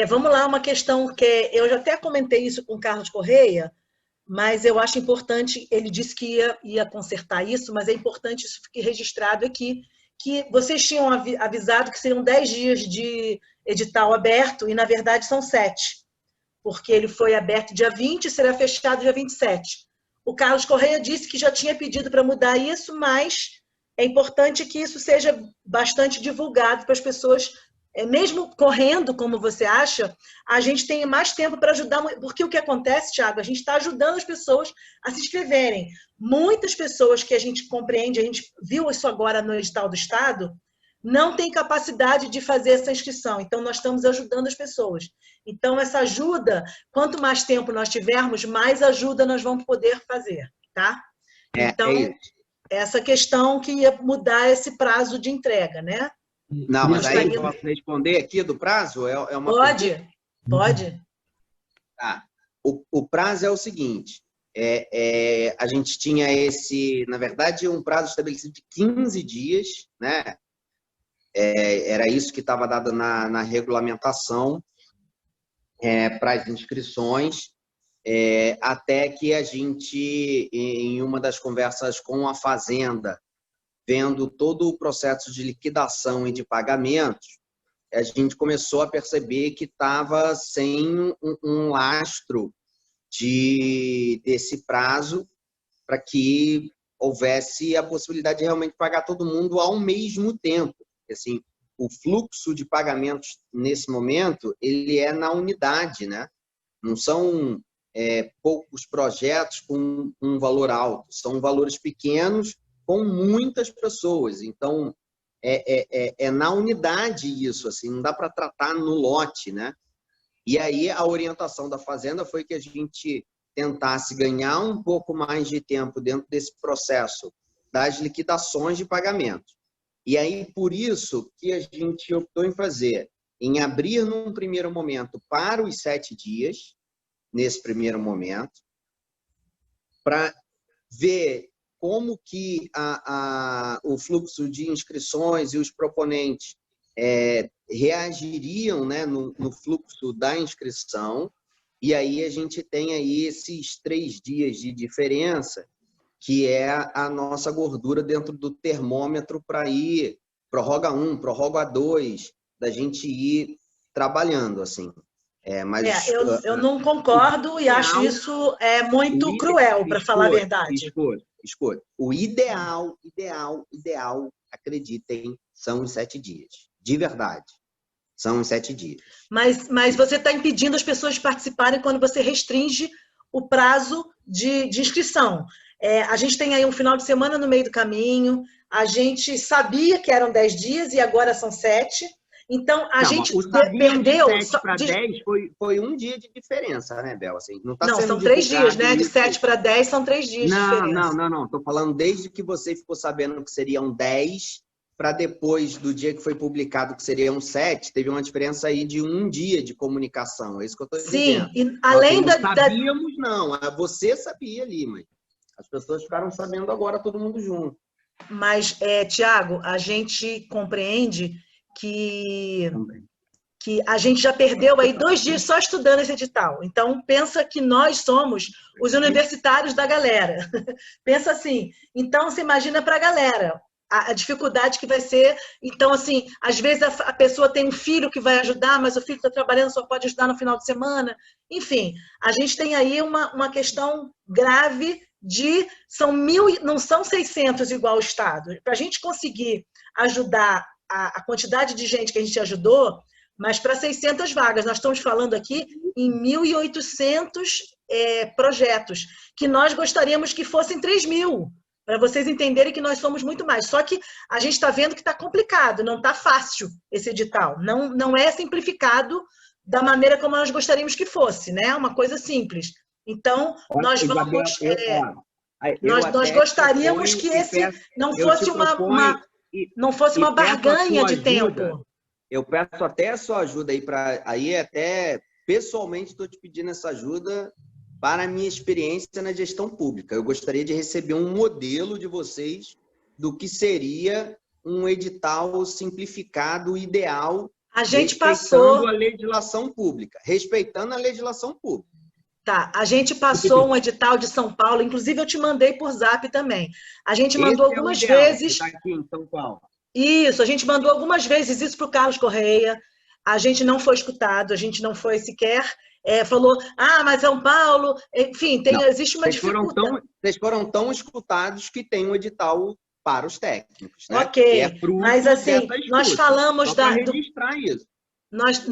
Vamos lá, uma questão que eu já até comentei isso com o Carlos Correia, mas eu acho importante, ele disse que ia consertar isso, mas é importante isso fique registrado aqui, que vocês tinham avisado que seriam 10 dias de edital aberto, e na verdade são 7, porque ele foi aberto dia 20 e será fechado dia 27. O Carlos Correia disse que já tinha pedido para mudar isso, mas é importante que isso seja bastante divulgado para as pessoas, mesmo correndo, como você acha, a gente tem mais tempo para ajudar, porque o que acontece, Thiago, a gente está ajudando as pessoas a se inscreverem. Muitas pessoas que a gente compreende, a gente viu isso agora no edital do Estado, não tem capacidade de fazer essa inscrição, então nós estamos ajudando as pessoas. Então, essa ajuda, quanto mais tempo nós tivermos, mais ajuda nós vamos poder fazer, tá? Então, essa questão que ia mudar esse prazo de entrega, né? Não, mas aí eu posso responder aqui do prazo? Pode. Tá. O prazo é o seguinte, a gente tinha na verdade, um prazo estabelecido de 15 dias, né? Era isso que estava dado na regulamentação para as inscrições, até que a gente, em uma das conversas com a Fazenda, vendo todo o processo de liquidação e de pagamentos, a gente começou a perceber que estava sem um lastro desse prazo para que houvesse a possibilidade de realmente pagar todo mundo ao mesmo tempo. Assim, o fluxo de pagamentos nesse momento ele é na unidade, né? Não são poucos projetos com um valor alto, são valores pequenos com muitas pessoas. Então, é na unidade isso, assim, não dá para tratar no lote, né? E aí a orientação da Fazenda foi que a gente tentasse ganhar um pouco mais de tempo dentro desse processo das liquidações de pagamento. E aí, por isso que a gente optou em abrir num primeiro momento para os 7 dias, nesse primeiro momento, para ver como que o fluxo de inscrições e os proponentes reagiriam, né, no fluxo da inscrição, e aí a gente tem aí esses 3 dias de diferença, que é a nossa gordura dentro do termômetro para ir prorroga 1, prorroga 2, da gente ir trabalhando, assim. Eu não concordo e acho isso muito cruel, para falar a verdade. Escuta. O ideal, acreditem, são os 7 dias. De verdade. São os 7 dias. Mas você está impedindo as pessoas de participarem quando você restringe o prazo de inscrição. A gente tem aí um final de semana no meio do caminho, a gente sabia que eram 10 dias e agora são 7. Então, a gente perdeu... De 7 para 10 foi um dia de diferença, né, Bel? Assim, não, são 3 dias, né? De 7 para 10 são 3 dias de diferença. Não. Estou falando desde que você ficou sabendo que seriam 10 para depois do dia que foi publicado que seriam 7, teve uma diferença aí de um dia de comunicação. É isso que eu estou dizendo. Sim, e além não sabíamos, não. Você sabia ali, mas as pessoas ficaram sabendo agora, todo mundo junto. Mas, Tiago, a gente compreende que a gente já perdeu aí 2 dias só estudando esse edital. Então, pensa que nós somos os universitários da galera. Pensa assim. Então, você imagina para a galera a dificuldade que vai ser. Então, assim, às vezes a pessoa tem um filho que vai ajudar, mas o filho está trabalhando, só pode ajudar no final de semana. Enfim, a gente tem aí uma questão grave não são 600 igual o Estado. Para a gente conseguir ajudar a quantidade de gente que a gente ajudou, mas para 600 vagas, nós estamos falando aqui em 1.800 projetos, que nós gostaríamos que fossem 3.000, para vocês entenderem que nós somos muito mais. Só que a gente está vendo que está complicado, não está fácil esse edital, não é simplificado da maneira como nós gostaríamos que fosse, né? Uma coisa simples. Então, nós vamos... nós gostaríamos que esse não fosse uma barganha de tempo. Eu peço até a sua ajuda aí, até pessoalmente estou te pedindo essa ajuda para a minha experiência na gestão pública. Eu gostaria de receber um modelo de vocês do que seria um edital simplificado ideal A gente respeitando passou... a legislação pública. Respeitando a legislação pública. Tá, a gente passou um edital de São Paulo, inclusive eu te mandei por Zap também. A gente mandou Esse é o algumas ideal, vezes... que está aqui em São Paulo. Isso, a gente mandou algumas vezes isso para o Carlos Correia, a gente não foi escutado, a gente não foi sequer, falou, mas São Paulo, enfim, existe uma dificuldade. Vocês foram tão escutados que tem um edital para os técnicos, né? Ok, E é fruto mas assim, nós falamos só para registrar isso. Nós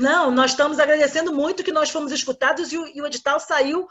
estamos agradecendo muito que nós fomos escutados e o edital saiu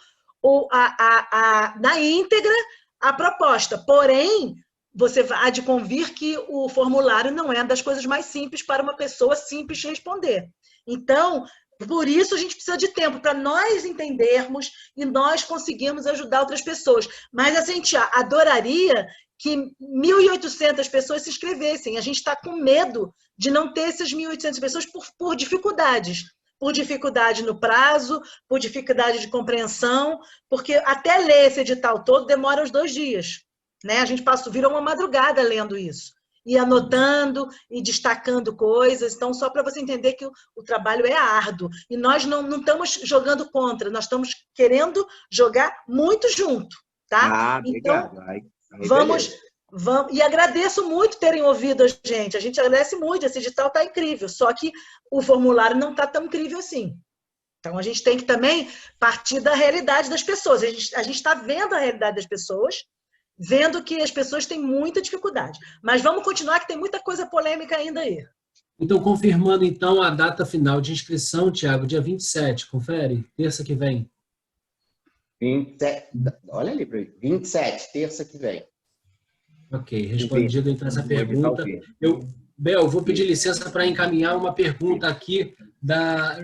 na íntegra a proposta, porém, você há de convir que o formulário não é das coisas mais simples para uma pessoa simples responder. Então, por isso a gente precisa de tempo para nós entendermos e nós conseguirmos ajudar outras pessoas. Mas a gente adoraria que 1.800 pessoas se inscrevessem. A gente está com medo de não ter essas 1.800 pessoas por dificuldades. Por dificuldade no prazo, por dificuldade de compreensão, porque até ler esse edital todo demora uns 2 dias. Né? A gente virou uma madrugada lendo isso, e anotando, e destacando coisas. Então, só para você entender que o trabalho é árduo. E nós não estamos jogando contra, nós estamos querendo jogar muito junto. Tá? Então, vamos. E agradeço muito terem ouvido a gente agradece muito, esse edital está incrível, só que o formulário não está tão incrível assim. Então, a gente tem que também partir da realidade das pessoas. A gente está vendo a realidade das pessoas, vendo que as pessoas têm muita dificuldade. Mas vamos continuar, que tem muita coisa polêmica ainda aí. Então, confirmando, então, a data final de inscrição, Tiago, dia 27, confere? Terça que vem. 27, olha ali para mim. 27, terça que vem. Ok, respondido então essa pergunta. Bel, vou pedir licença para encaminhar uma pergunta aqui da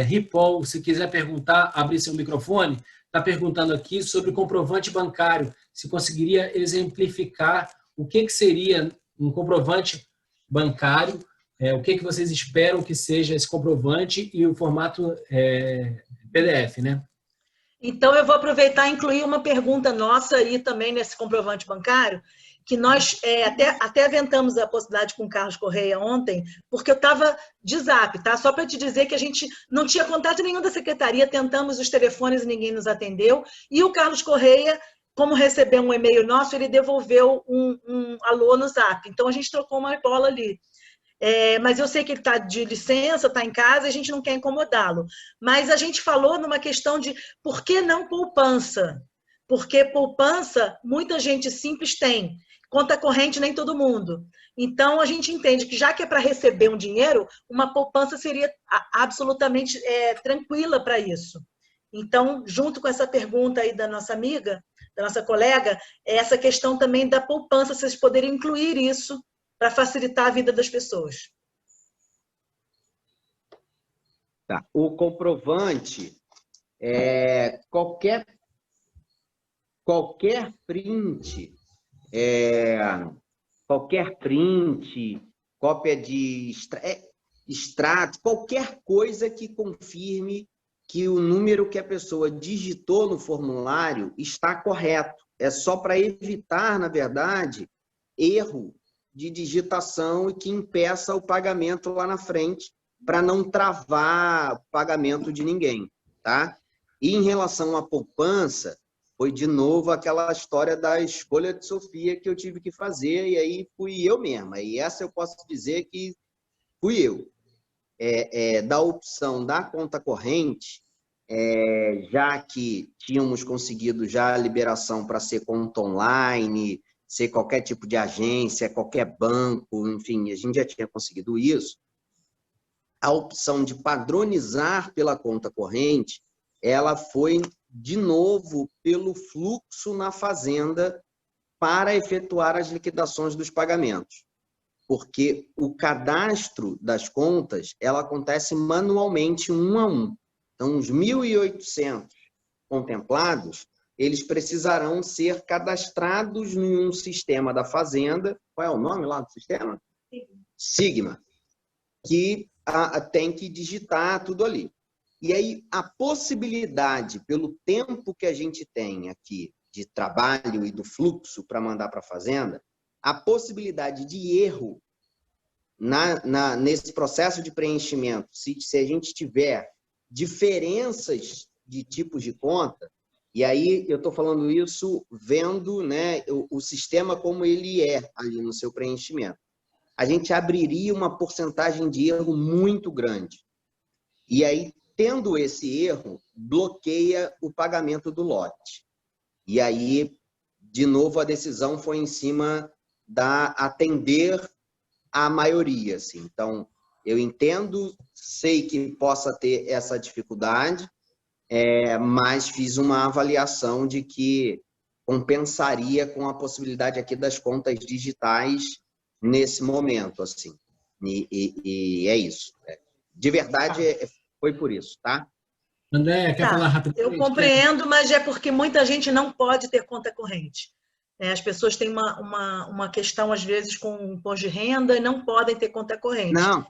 Ripol. Se quiser perguntar, abrir seu microfone. Está perguntando aqui sobre comprovante bancário. Se conseguiria exemplificar o que seria um comprovante bancário, o que vocês esperam que seja esse comprovante e o formato PDF, né? Então, eu vou aproveitar e incluir uma pergunta nossa aí também nesse comprovante bancário, que nós até aventamos a possibilidade com o Carlos Correia ontem, porque eu estava de zap, tá? Só para te dizer que a gente não tinha contato nenhum da secretaria, tentamos os telefones e ninguém nos atendeu, e o Carlos Correia, como recebeu um e-mail nosso, ele devolveu um alô no zap, então a gente trocou uma bola ali. Mas eu sei que ele está de licença, está em casa, e a gente não quer incomodá-lo. Mas a gente falou numa questão de por que não poupança? Porque poupança, muita gente simples tem. Conta corrente, nem todo mundo. Então, a gente entende que, já que é para receber um dinheiro, uma poupança seria absolutamente tranquila para isso. Então, junto com essa pergunta aí da nossa amiga, da nossa colega, essa questão também da poupança, vocês poderiam incluir isso para facilitar a vida das pessoas. Tá. O comprovante, qualquer print, cópia de extrato, qualquer coisa que confirme que o número que a pessoa digitou no formulário está correto. É só para evitar, na verdade, erro de digitação e que impeça o pagamento lá na frente, para não travar o pagamento de ninguém, tá? E em relação à poupança, foi de novo aquela história da escolha de Sofia que eu tive que fazer, e aí fui eu mesma. E essa eu posso dizer que fui eu. Da opção da conta corrente, já que tínhamos conseguido já a liberação para ser conta online, ser qualquer tipo de agência, qualquer banco, enfim, a gente já tinha conseguido isso. A opção de padronizar pela conta corrente, ela foi, de novo, pelo fluxo na fazenda para efetuar as liquidações dos pagamentos. Porque o cadastro das contas, ela acontece manualmente, 1 a 1. Então, os 1.800 contemplados, eles precisarão ser cadastrados em um sistema da Fazenda. Qual é o nome lá do sistema? Sigma. Que tem que digitar tudo ali. E aí, a possibilidade, pelo tempo que a gente tem aqui de trabalho e do fluxo para mandar para a Fazenda, a possibilidade de erro nesse processo de preenchimento, se a gente tiver diferenças de tipos de conta, e aí eu estou falando isso vendo, né, o sistema como ele é ali no seu preenchimento, a gente abriria uma porcentagem de erro muito grande. E aí, tendo esse erro, bloqueia o pagamento do lote. E aí, de novo, a decisão foi em cima da atender a maioria. Assim. Então, eu entendo, sei que possa ter essa dificuldade, mas fiz uma avaliação de que compensaria com a possibilidade aqui das contas digitais nesse momento. Assim. E é isso. De verdade, foi por isso, tá? André, quer falar rapidamente? Eu compreendo, mas é porque muita gente não pode ter conta corrente. As pessoas têm uma questão, às vezes, com imposto de renda e não podem ter conta corrente. Não,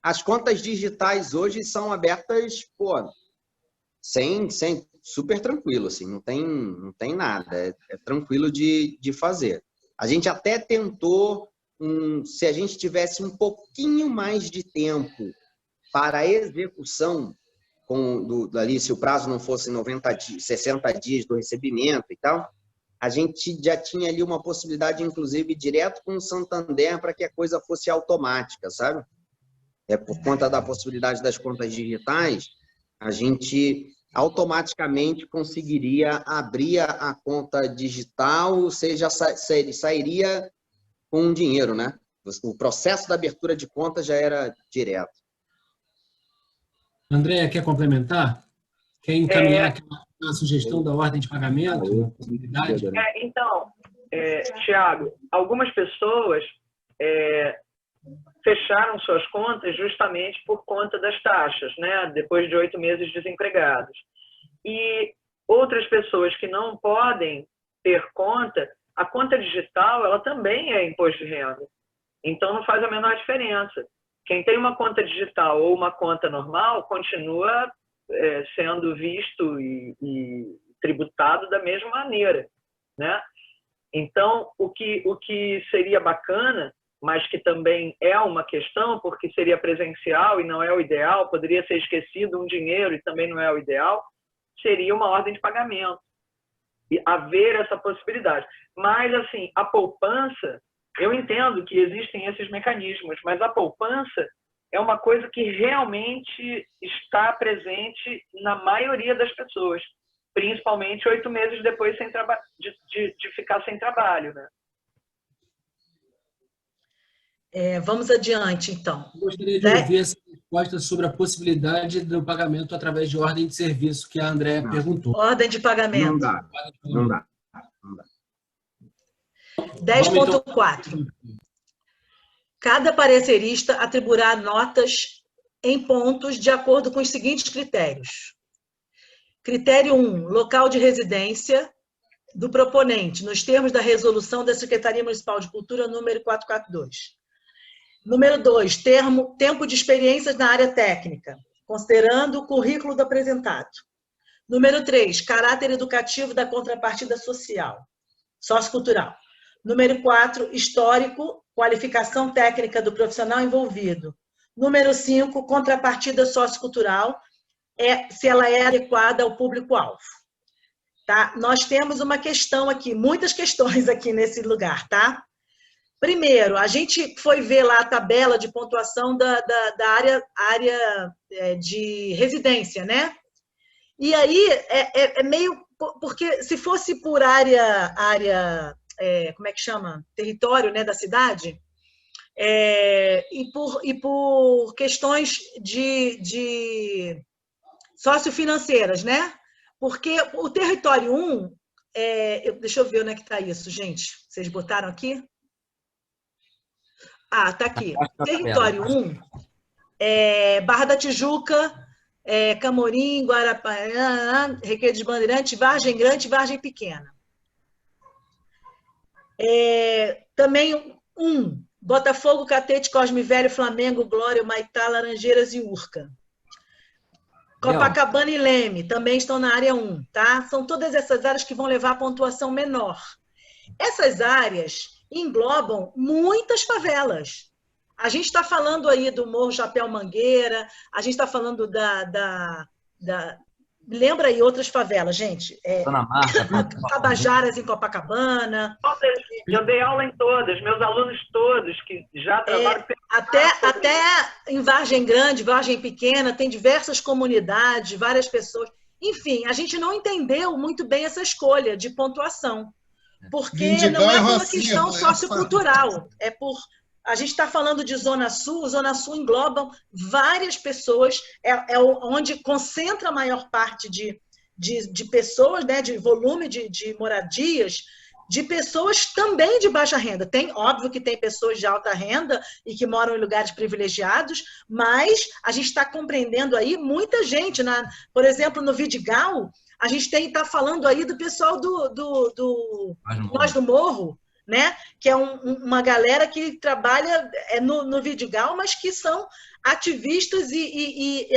as contas digitais hoje são abertas, sem super tranquilo, assim, não tem nada, é tranquilo de fazer. A gente até tentou, se a gente tivesse um pouquinho mais de tempo para a execução, ali, se o prazo não fosse 90 dias, 60 dias do recebimento e tal, a gente já tinha ali uma possibilidade, inclusive, direto com o Santander para que a coisa fosse automática, sabe? Por conta da possibilidade das contas digitais, a gente automaticamente conseguiria abrir a conta digital, ou seja, sairia com dinheiro, né? O processo da abertura de conta já era direto. André, quer complementar? Quer encaminhar aqui a sugestão da ordem de pagamento? Possibilidade? Então, Thiago, algumas pessoas fecharam suas contas justamente por conta das taxas, né? Depois de 8 meses desempregados. E outras pessoas que não podem ter conta, a conta digital ela também é imposto de renda. Então, não faz a menor diferença. Quem tem uma conta digital ou uma conta normal continua sendo visto e tributado da mesma maneira, né? Então, o que seria bacana, mas que também é uma questão, porque seria presencial e não é o ideal, poderia ser esquecido um dinheiro e também não é o ideal, seria uma ordem de pagamento. E haver essa possibilidade. Mas, assim, a poupança, eu entendo que existem esses mecanismos, mas a poupança é uma coisa que realmente está presente na maioria das pessoas, principalmente 8 meses depois de ficar sem trabalho, né? Vamos adiante, então. Eu gostaria de ouvir essa resposta sobre a possibilidade do pagamento através de ordem de serviço, que a Andréa perguntou. Ordem de pagamento. Não dá. 10.4. Cada parecerista atribuirá notas em pontos de acordo com os seguintes critérios. Critério 1, local de residência do proponente, nos termos da resolução da Secretaria Municipal de Cultura, número 442. Número 2, tempo de experiências na área técnica, considerando o currículo do apresentado. Número 3, caráter educativo da contrapartida social, sociocultural. Número 4, histórico, qualificação técnica do profissional envolvido. Número 5, contrapartida sociocultural, se ela é adequada ao público-alvo. Tá? Nós temos uma questão aqui, muitas questões aqui nesse lugar, tá? Primeiro, a gente foi ver lá a tabela de pontuação da área de residência, né? E aí, é meio... Porque se fosse por área como é que chama? Território, né, da cidade, e por questões de sociofinanceiras, né? Porque o território 1, deixa eu ver onde é que está isso, gente. Vocês botaram aqui? Ah, está aqui. Território 1, Barra da Tijuca, Camorim, Guarapanã, Requeiro dos Bandeirantes, Vargem Grande e Vargem Pequena. Também Botafogo, Catete, Cosme Velho, Flamengo, Glória, Humaitá, Laranjeiras e Urca. Copacabana e Leme também estão na área 1, tá? São todas essas áreas que vão levar a pontuação menor. Essas áreas englobam muitas favelas. A gente está falando aí do Morro Chapéu Mangueira, a gente está falando lembra aí outras favelas, gente. Dona Marta, Tabajaras em Copacabana. Eu dei aula em todas, meus alunos todos que já trabalham... Até em Vargem Grande, Vargem Pequena, tem diversas comunidades, várias pessoas. Enfim, a gente não entendeu muito bem essa escolha de pontuação. Porque não é uma questão sociocultural, a gente está falando de Zona Sul engloba várias pessoas, onde concentra a maior parte de pessoas, né, de volume de moradias, de pessoas também de baixa renda. Óbvio que tem pessoas de alta renda e que moram em lugares privilegiados, mas a gente está compreendendo aí muita gente. Por exemplo, no Vidigal, a gente está falando aí do pessoal do Nós do Morro, né? Que é uma galera que trabalha no Vidigal, mas que são ativistas e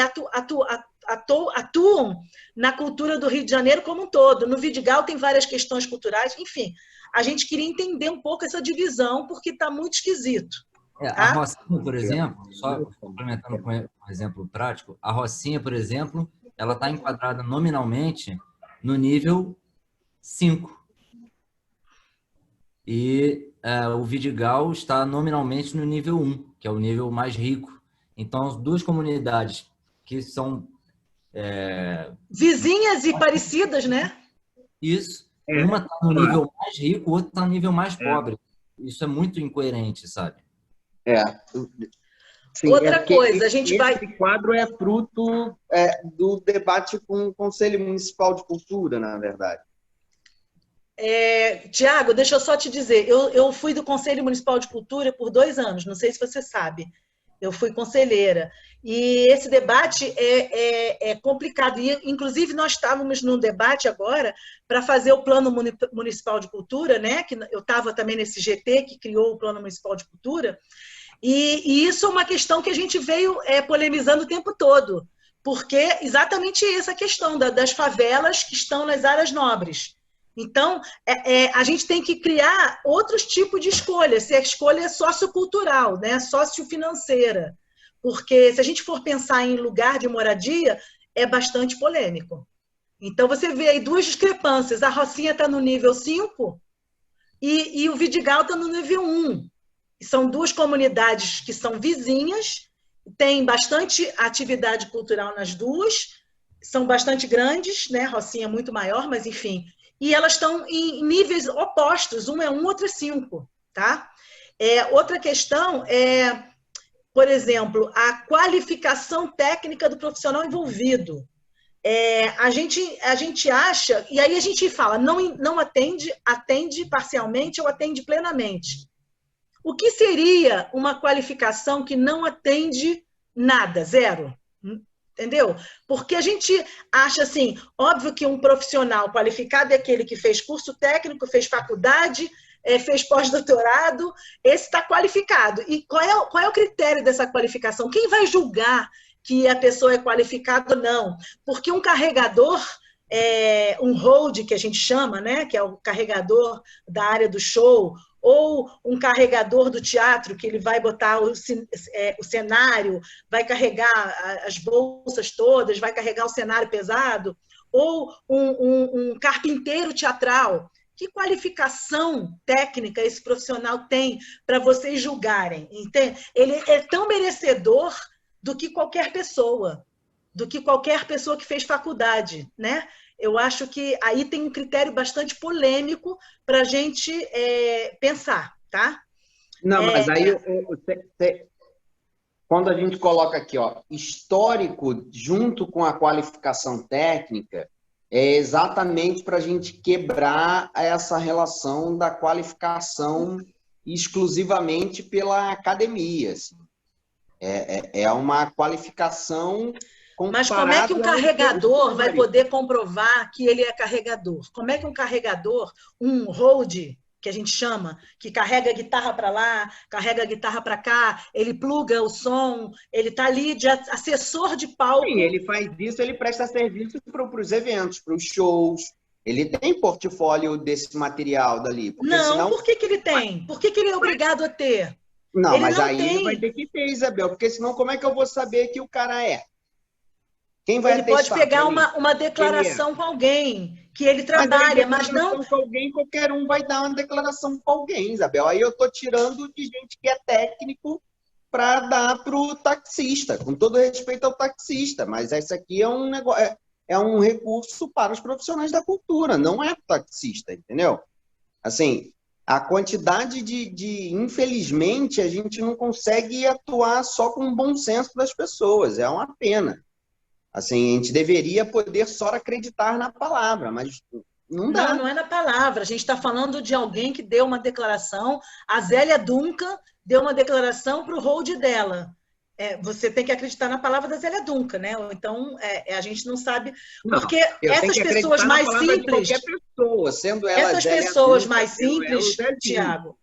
atuam na cultura do Rio de Janeiro como um todo. No Vidigal tem várias questões culturais, enfim. A gente queria entender um pouco essa divisão, porque está muito esquisito. Tá? A Rocinha, por exemplo, só complementando com um exemplo prático, a Rocinha, por exemplo, ela está enquadrada nominalmente no nível 5. E o Vidigal está nominalmente no nível 1, que é o nível mais rico. Então, as duas comunidades que são... vizinhas e parecidas, né? Isso. Uma está no nível mais rico, outra está no nível mais pobre. Isso é muito incoerente, sabe? Sim, outra coisa, a gente vai... Esse quadro é fruto do debate com o Conselho Municipal de Cultura, na verdade. Tiago, deixa eu só te dizer, eu fui do Conselho Municipal de Cultura por 2 anos, não sei se você sabe, eu fui conselheira, e esse debate é complicado, e inclusive nós estávamos num debate agora para fazer o Plano Municipal de Cultura, né? Que eu estava também nesse GT que criou o Plano Municipal de Cultura, e isso é uma questão que a gente veio polemizando o tempo todo, porque exatamente essa questão das favelas que estão nas áreas nobres. Então, a gente tem que criar outros tipos de escolha, se a escolha é sociocultural, né? Sociofinanceira, porque se a gente for pensar em lugar de moradia, é bastante polêmico. Então, você vê aí 2 discrepâncias, a Rocinha está no nível 5 e o Vidigal está no nível 1. São 2 comunidades que são vizinhas, tem bastante atividade cultural nas duas, são bastante grandes, né? Rocinha é muito maior, mas enfim... E elas estão em níveis opostos, uma é 1, outra é 5, tá? Outra questão por exemplo, a qualificação técnica do profissional envolvido. A gente acha, e aí a gente fala, não atende parcialmente ou atende plenamente. O que seria uma qualificação que não atende nada, 0? Entendeu? Porque a gente acha assim, óbvio que um profissional qualificado é aquele que fez curso técnico, fez faculdade, fez pós-doutorado, esse está qualificado. E qual é o critério dessa qualificação? Quem vai julgar que a pessoa é qualificada ou não? Porque um carregador, um hold que a gente chama, né, que é o carregador da área do show, ou um carregador do teatro, que ele vai botar o cenário, vai carregar as bolsas todas, vai carregar o cenário pesado, ou um carpinteiro teatral. Que qualificação técnica esse profissional tem para vocês julgarem? Entende? Ele é tão merecedor do que qualquer pessoa que fez faculdade, né? Eu acho que aí tem um critério bastante polêmico para a gente pensar, tá? Não, mas aí quando a gente coloca aqui, ó, histórico junto com a qualificação técnica, é exatamente para a gente quebrar essa relação da qualificação exclusivamente pela academia. Assim. É uma qualificação... Mas como é que um carregador vai poder comprovar que ele é carregador? Como é que um carregador, um hold, que a gente chama, que carrega a guitarra para lá, carrega a guitarra para cá, ele pluga o som, ele está ali de assessor de palco. Sim, ele faz isso, ele presta serviço para os eventos, para os shows. Ele tem portfólio desse material dali. Não, senão... por que ele tem? Por que ele é obrigado a ter? Não, Ele mas não aí tem. ele vai ter que ter, Isabel, porque senão como é que eu vou saber que o cara é? Quem vai Ele pode atestar pegar pra mim? uma declaração com alguém que ele Mas aí, trabalha, mas não. declaração com alguém, qualquer um vai dar uma declaração com alguém, Isabel. Aí eu estou tirando de gente que é técnico para dar para o taxista, com todo respeito ao taxista. Mas esse aqui é um negócio, é um recurso para os profissionais da cultura, não é para o taxista, entendeu? Assim, a quantidade infelizmente, a gente não consegue atuar só com o bom senso das pessoas. É uma pena. Assim, a gente deveria poder só acreditar na palavra, mas não dá. Não é na palavra. A gente está falando de alguém que deu uma declaração. A Zélia Duncan deu uma declaração para o hold dela. Você tem que acreditar na palavra da Zélia Duncan, né? Então, a gente não sabe. Porque essas pessoas mais simples. Qualquer pessoa, sendo ela essas Zélia pessoas Duncan, mais simples, Tiago,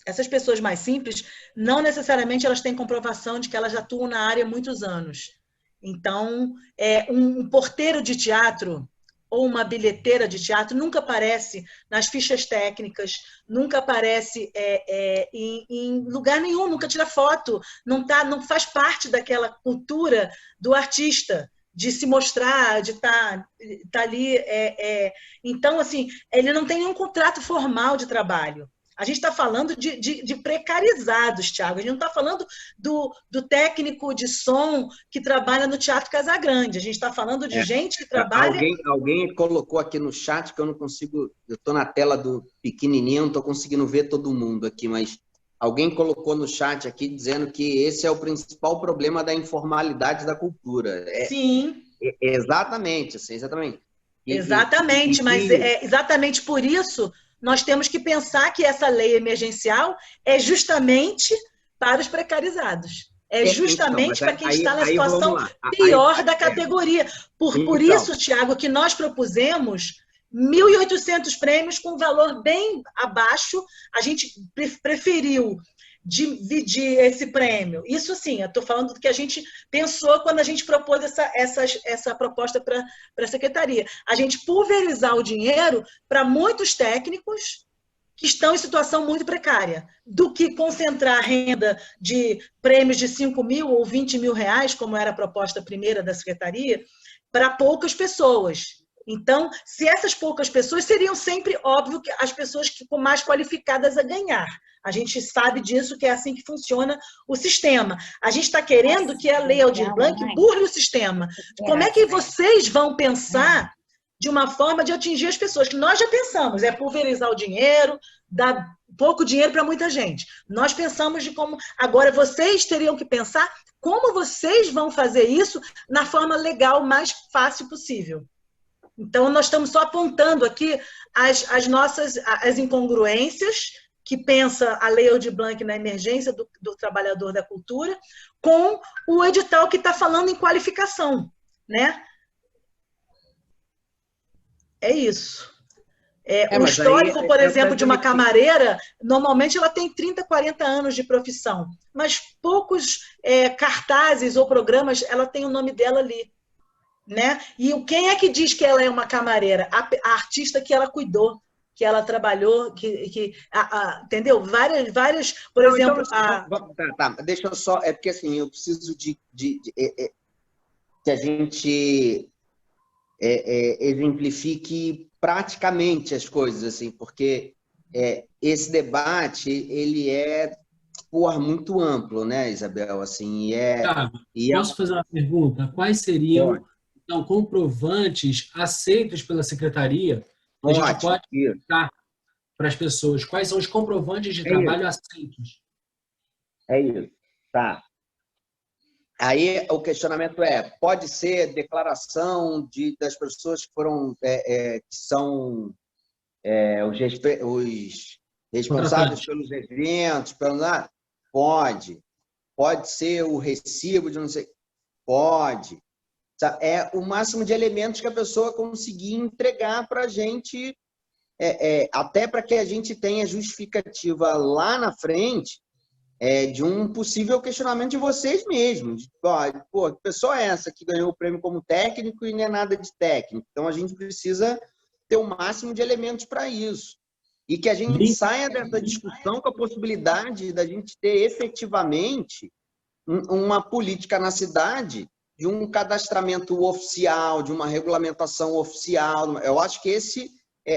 essas pessoas mais simples, não necessariamente elas têm comprovação de que elas atuam na área há muitos anos. Então, um porteiro de teatro ou uma bilheteira de teatro nunca aparece nas fichas técnicas, nunca aparece em lugar nenhum, nunca tira foto, não faz parte daquela cultura do artista, de se mostrar, de estar ali. Então, assim, ele não tem nenhum contrato formal de trabalho. A gente está falando de precarizados, Tiago. A gente não está falando do técnico de som que trabalha no Teatro Casagrande. A gente está falando de gente que trabalha... Alguém colocou aqui no chat que eu não consigo... Eu estou na tela do pequenininho, não estou conseguindo ver todo mundo aqui, mas alguém colocou no chat aqui dizendo que esse é o principal problema da informalidade da cultura. Sim. Exatamente, assim, exatamente. Exatamente, mas exatamente por isso... Nós temos que pensar que essa lei emergencial é justamente para os precarizados. É justamente para quem está na situação pior da categoria. Por isso, Tiago, que nós propusemos 1.800 prêmios com valor bem abaixo. A gente preferiu dividir esse prêmio. Isso sim, eu estou falando do que a gente pensou quando a gente propôs essa proposta para a secretaria. A gente pulverizar o dinheiro para muitos técnicos que estão em situação muito precária, do que concentrar a renda de prêmios de 5 mil ou 20 mil reais, como era a proposta primeira da secretaria, para poucas pessoas. Então, se essas poucas pessoas seriam sempre, óbvio, que as pessoas que ficam mais qualificadas a ganhar. A gente sabe disso, que é assim que funciona o sistema. A gente está querendo que a Lei Aldir Blanc burle o sistema. Como é que vocês vão pensar de uma forma de atingir as pessoas? Que nós já pensamos, pulverizar o dinheiro, dar pouco dinheiro para muita gente. Nós pensamos de como... Agora, vocês teriam que pensar como vocês vão fazer isso na forma legal, mais fácil possível. Então, nós estamos só apontando aqui as incongruências que pensa a Lei Aldir Blanc na emergência do trabalhador da cultura, com o edital que está falando em qualificação, né? É isso. O histórico, por exemplo, de uma camareira, normalmente ela tem 30, 40 anos de profissão, mas poucos cartazes ou programas ela tem o nome dela ali. Né? E quem é que diz que ela é uma camareira? A artista que ela cuidou, que ela trabalhou, entendeu? Várias, por exemplo... Deixa eu só... É porque assim, eu preciso que a gente exemplifique praticamente as coisas, assim, porque esse debate, ele muito amplo, né, Isabel? Assim, posso fazer uma pergunta? Quais seriam... Então, comprovantes aceitos pela secretaria, a gente pode explicar para as pessoas quais são os comprovantes de trabalho aceitos. É isso, tá. Aí o questionamento pode ser declaração das pessoas que foram, que são os responsáveis pelos eventos, pode. Pode ser o recibo de não sei, pode. É o máximo de elementos que a pessoa conseguir entregar para a gente, até para que a gente tenha justificativa lá na frente de um possível questionamento de vocês mesmos. Pô, que pessoa é essa que ganhou o prêmio como técnico e não é nada de técnico? Então, a gente precisa ter o máximo de elementos para isso. e que a gente saia dessa discussão com a possibilidade da gente ter efetivamente uma política na cidade de um cadastramento oficial, de uma regulamentação oficial. Eu acho que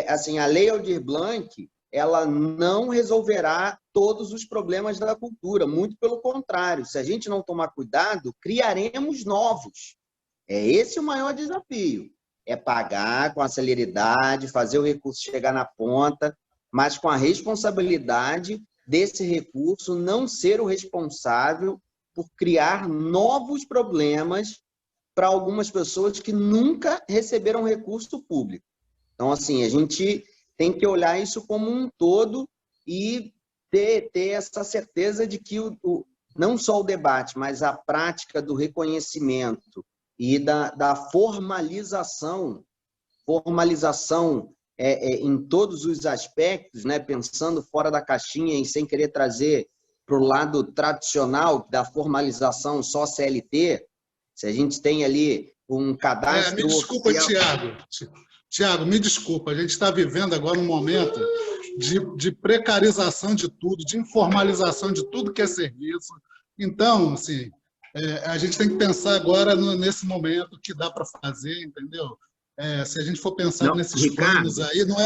assim, a Lei Aldir Blanc, ela não resolverá todos os problemas da cultura, muito pelo contrário. Se a gente não tomar cuidado, criaremos novos. É esse o maior desafio. É pagar com a celeridade, fazer o recurso chegar na ponta, mas com a responsabilidade desse recurso não ser o responsável por criar novos problemas para algumas pessoas que nunca receberam recurso público. Então, assim, a gente tem que olhar isso como um todo e ter essa certeza de que não só o debate, mas a prática do reconhecimento e da formalização em todos os aspectos, né? Pensando fora da caixinha e sem querer trazer para o lado tradicional da formalização só CLT, se a gente tem ali um cadastro... Me desculpa, oficial... Tiago, me desculpa, a gente está vivendo agora um momento de precarização de tudo, de informalização de tudo que é serviço. Então, assim, a gente tem que pensar agora nesse momento que dá para fazer, entendeu? Se a gente for pensar nesses planos aí, não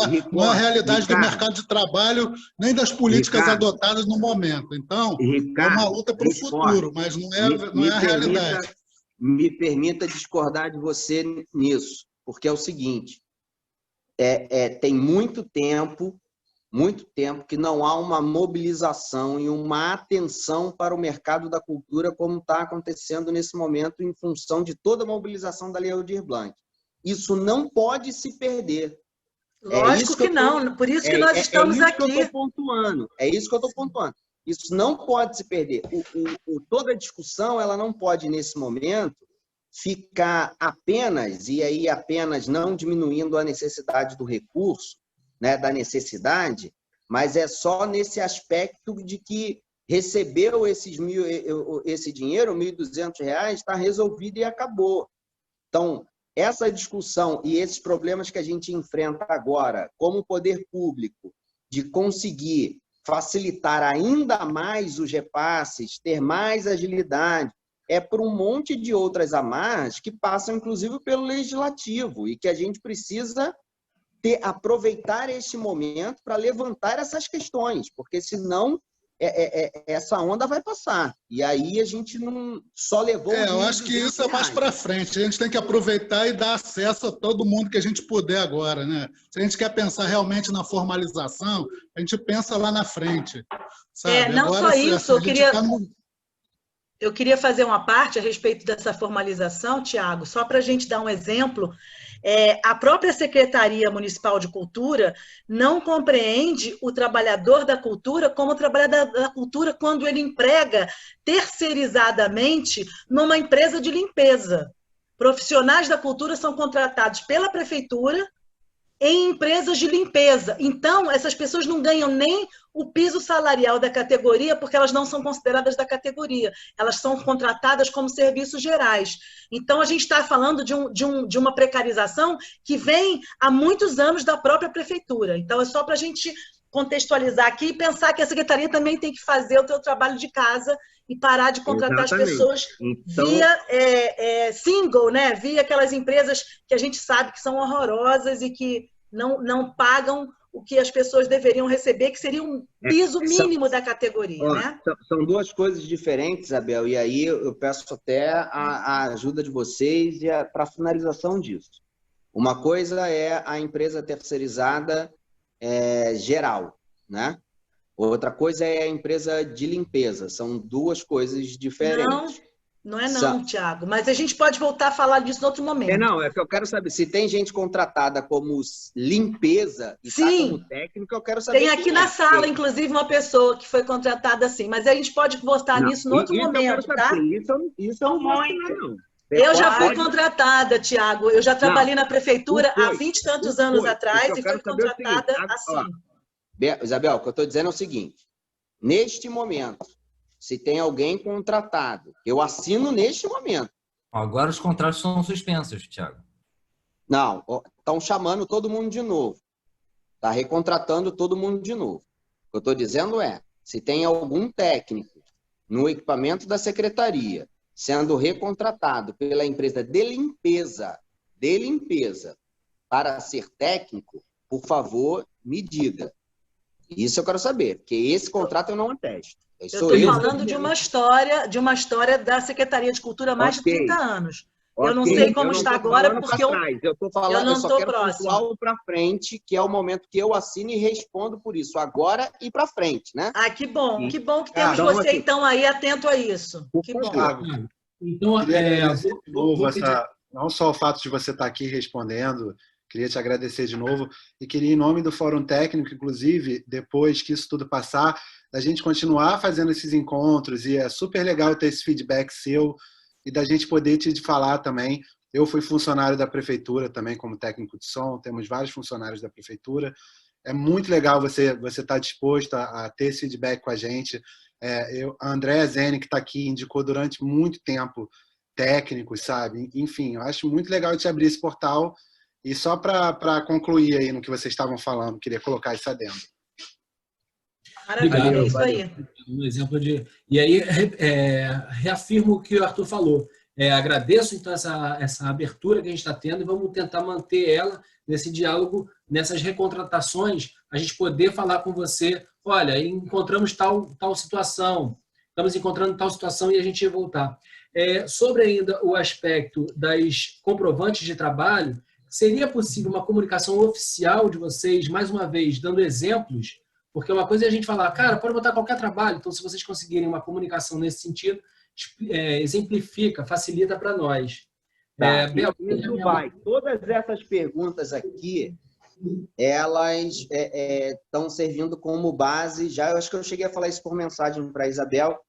é a realidade do mercado de trabalho, nem das políticas adotadas no momento. Então, é uma luta para o futuro, mas não é a realidade. Me permita discordar de você nisso, porque é o seguinte, tem muito tempo que não há uma mobilização e uma atenção para o mercado da cultura como está acontecendo nesse momento em função de toda a mobilização da Lei Aldir Blanc. Isso não pode se perder. Lógico que não, por isso que nós estamos aqui. É isso que eu estou pontuando. Isso não pode se perder. Toda a discussão ela não pode, nesse momento, ficar apenas, e aí apenas não diminuindo a necessidade do recurso, né, da necessidade, mas é só nesse aspecto de que recebeu esse dinheiro, R$ 1.200, está resolvido e acabou. Então, essa discussão e esses problemas que a gente enfrenta agora, como poder público, de conseguir facilitar ainda mais os repasses, ter mais agilidade, por um monte de outras amarras que passam, inclusive, pelo legislativo e que a gente precisa aproveitar este momento para levantar essas questões, porque senão essa onda vai passar. E aí a gente não só levou... eu acho que isso é mais para frente. A gente tem que aproveitar e dar acesso a todo mundo que a gente puder agora, né? Se a gente quer pensar realmente na formalização, a gente pensa lá na frente. Sabe? Não agora, só isso, assim, eu queria fazer uma parte a respeito dessa formalização, Tiago, só para a gente dar um exemplo. A própria Secretaria Municipal de Cultura não compreende o trabalhador da cultura como trabalhador da cultura quando ele emprega terceirizadamente numa empresa de limpeza. Profissionais da cultura são contratados pela prefeitura em empresas de limpeza. Então, essas pessoas não ganham nem o piso salarial da categoria, porque elas não são consideradas da categoria. Elas são contratadas como serviços gerais. Então, a gente está falando de uma precarização que vem há muitos anos da própria prefeitura. Então, é só para a gente contextualizar aqui e pensar que a secretaria também tem que fazer o seu trabalho de casa e parar de contratar as pessoas via single, né? Via aquelas empresas que a gente sabe que são horrorosas e que não pagam o que as pessoas deveriam receber, que seria um piso mínimo da categoria, né? São duas coisas diferentes, Isabel, e aí eu peço até a ajuda de vocês para a finalização disso. Uma coisa é a empresa terceirizada geral, né? Outra coisa é a empresa de limpeza. São duas coisas diferentes. Não é não, Tiago. Mas a gente pode voltar a falar disso em outro momento. É que eu quero saber. Se tem gente contratada como limpeza e está como técnico, eu quero saber. Tem aqui na sala, inclusive, uma pessoa que foi contratada assim. Mas a gente pode voltar nisso em outro momento, tá? Isso eu não não. Eu já fui contratada, Tiago. Eu já trabalhei na prefeitura há 20 e tantos anos atrás e fui contratada assim. Isabel, o que eu estou dizendo é o seguinte. Neste momento, se tem alguém contratado, eu assino neste momento. Agora os contratos são suspensos, Tiago. Não, estão chamando todo mundo de novo. Está recontratando todo mundo de novo. O que eu estou dizendo é, se tem algum técnico no equipamento da secretaria sendo recontratado pela empresa de limpeza para ser técnico, por favor, me diga. Isso eu quero saber, porque esse contrato eu não atesto. Eu estou falando de uma história da Secretaria de Cultura há mais de 30 anos. Eu não sei como está agora, porque eu não estou próximo. Para frente, que é o momento que eu assino e respondo por isso, agora e para frente, né? Ah, que bom que temos você, então, aí atento a isso. Que bom. Então, de novo, não só o fato de você estar aqui respondendo, queria te agradecer de novo e queria, em nome do Fórum Técnico, inclusive, depois que isso tudo passar, a gente continuar fazendo esses encontros, e é super legal ter esse feedback seu e da gente poder te falar também. Eu fui funcionário da prefeitura também como técnico de som, temos vários funcionários da prefeitura. É muito legal você estar disposto a ter esse feedback com a gente. A Andréa Zene, que está aqui, indicou durante muito tempo técnicos, sabe? Enfim, eu acho muito legal te abrir esse portal. E só para concluir aí no que vocês estavam falando, queria colocar isso adendo. Maravilha, é isso aí. Um exemplo de... E aí, reafirmo o que o Arthur falou. Agradeço, então, essa abertura que a gente está tendo e vamos tentar manter ela nesse diálogo, nessas recontratações, a gente poder falar com você, olha, encontramos tal situação, estamos encontrando tal situação e a gente ia voltar. Sobre ainda o aspecto das comprovantes de trabalho, seria possível uma comunicação oficial de vocês, mais uma vez, dando exemplos? Porque uma coisa é a gente falar, cara, pode botar qualquer trabalho, então se vocês conseguirem uma comunicação nesse sentido, exemplifica, facilita para nós. Tá, isso vai. Todas essas perguntas aqui, elas estão servindo como base, já eu acho que eu cheguei a falar isso por mensagem para a Isabel,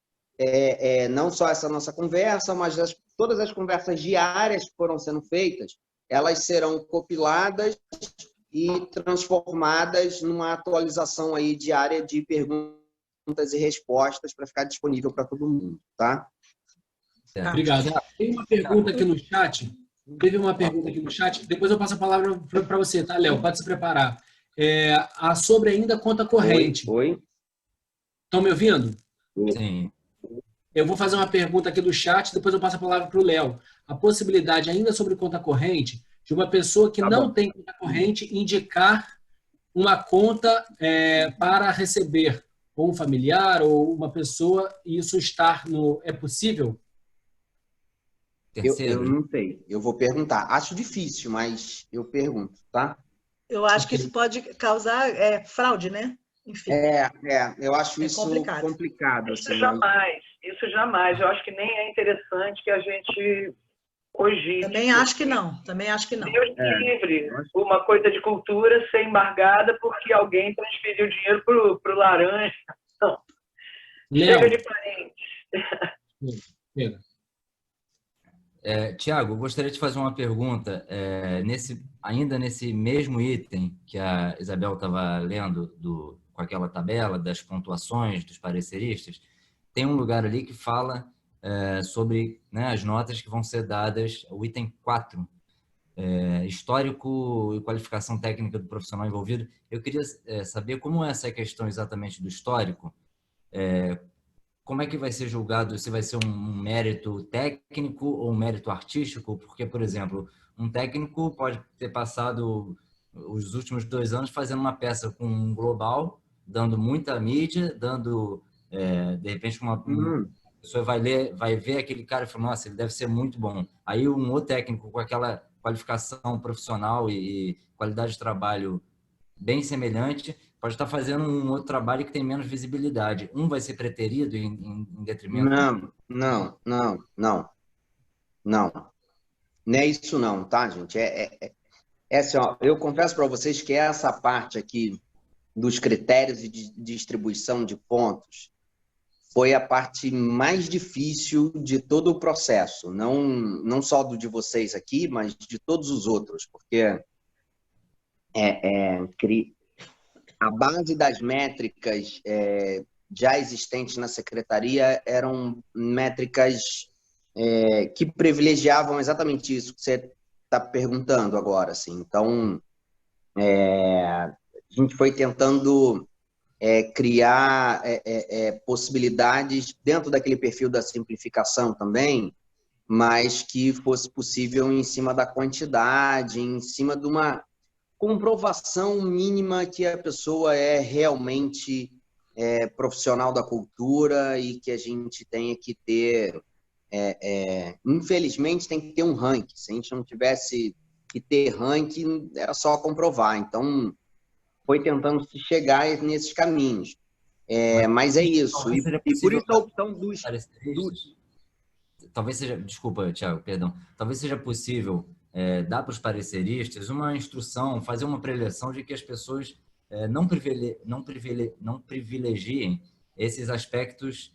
não só essa nossa conversa, mas todas as conversas diárias que foram sendo feitas, elas serão compiladas e transformadas numa atualização aí diária de perguntas e respostas para ficar disponível para todo mundo, tá? Obrigado. Tem uma pergunta aqui no chat. Teve uma pergunta aqui no chat. Depois eu passo a palavra para você, tá, Léo? Pode se preparar. Sobre ainda conta corrente. Oi? Estão me ouvindo? Sim. Eu vou fazer uma pergunta aqui do chat, depois eu passo a palavra para o Léo. A possibilidade ainda sobre conta corrente de uma pessoa que não tem conta corrente indicar uma conta para receber, ou um familiar, ou uma pessoa, e isso estar no... É possível? Eu não sei. Eu vou perguntar. Acho difícil, mas eu pergunto, tá? Eu acho que isso pode causar fraude, né? Enfim. Eu acho isso complicado. Isso jamais. Eu acho que nem é interessante que a gente cogite. Também acho que não. Deus livre. Uma coisa de cultura ser embargada porque alguém transferiu dinheiro para o laranja. Não. Chega de parente. Chega. Tiago, eu gostaria de fazer uma pergunta. Ainda nesse mesmo item que a Isabel estava lendo, com aquela tabela das pontuações dos pareceristas, tem um lugar ali que fala sobre, né, as notas que vão ser dadas, o item 4, histórico e qualificação técnica do profissional envolvido. Eu queria saber como é essa questão exatamente do histórico. Como é que vai ser julgado, se vai ser um mérito técnico ou um mérito artístico? Porque, por exemplo, um técnico pode ter passado os últimos 2 anos fazendo uma peça com um global, dando muita mídia, dando, de repente, uma pessoa vai ver aquele cara e fala, nossa, ele deve ser muito bom. Aí um outro técnico com aquela qualificação profissional e qualidade de trabalho bem semelhante pode estar fazendo um outro trabalho que tem menos visibilidade. Um vai ser preterido em detrimento? Não. Não é isso não, tá, gente? Assim, ó, eu confesso para vocês que essa parte aqui dos critérios de distribuição de pontos foi a parte mais difícil de todo o processo. Não só do de vocês aqui, mas de todos os outros, porque a base das métricas já existentes na secretaria eram métricas que privilegiavam exatamente isso que você está perguntando agora. Assim. Então, a gente foi tentando criar possibilidades dentro daquele perfil da simplificação também, mas que fosse possível em cima da quantidade, em cima de uma comprovação mínima que a pessoa é realmente profissional da cultura e que a gente tenha que ter, infelizmente, tem que ter um ranking. Se a gente não tivesse que ter ranking, era só comprovar. Então, foi tentando se chegar nesses caminhos. Mas é isso. E por isso a opção dos... Talvez seja... Desculpa, Thiago, perdão. Talvez seja possível dar para os pareceristas uma instrução, fazer uma preleção de que as pessoas não privilegiem esses aspectos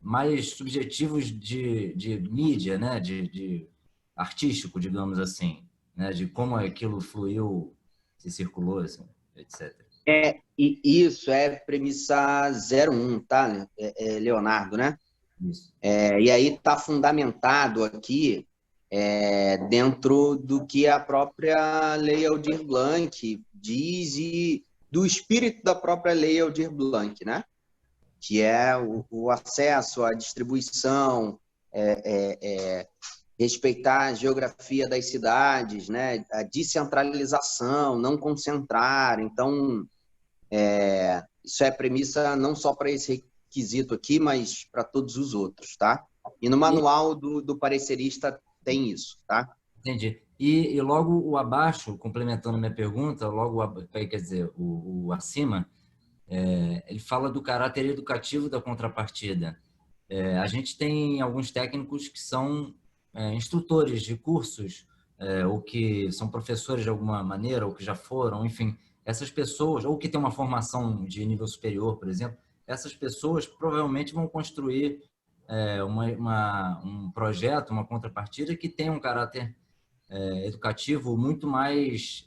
mais subjetivos de mídia, né? de artístico, digamos assim, né? De como aquilo fluiu, se circulou, assim, etc. E isso é premissa 01, tá, Leonardo, né? Isso. E aí está fundamentado aqui dentro do que a própria Lei Aldir Blanc diz e do espírito da própria Lei Aldir Blanc, né? Que é o acesso à distribuição, respeitar a geografia das cidades, né? A descentralização, não concentrar. Então, isso é premissa não só para esse requisito aqui, mas para todos os outros, tá? E no manual do parecerista tem isso, tá? Entendi. E logo o abaixo, complementando minha pergunta, quer dizer, o acima, ele fala do caráter educativo da contrapartida. A gente tem alguns técnicos que são instrutores de cursos, ou que são professores de alguma maneira, ou que já foram, enfim, essas pessoas, ou que têm uma formação de nível superior, por exemplo, essas pessoas provavelmente vão construir um projeto, uma contrapartida que tem um caráter educativo muito mais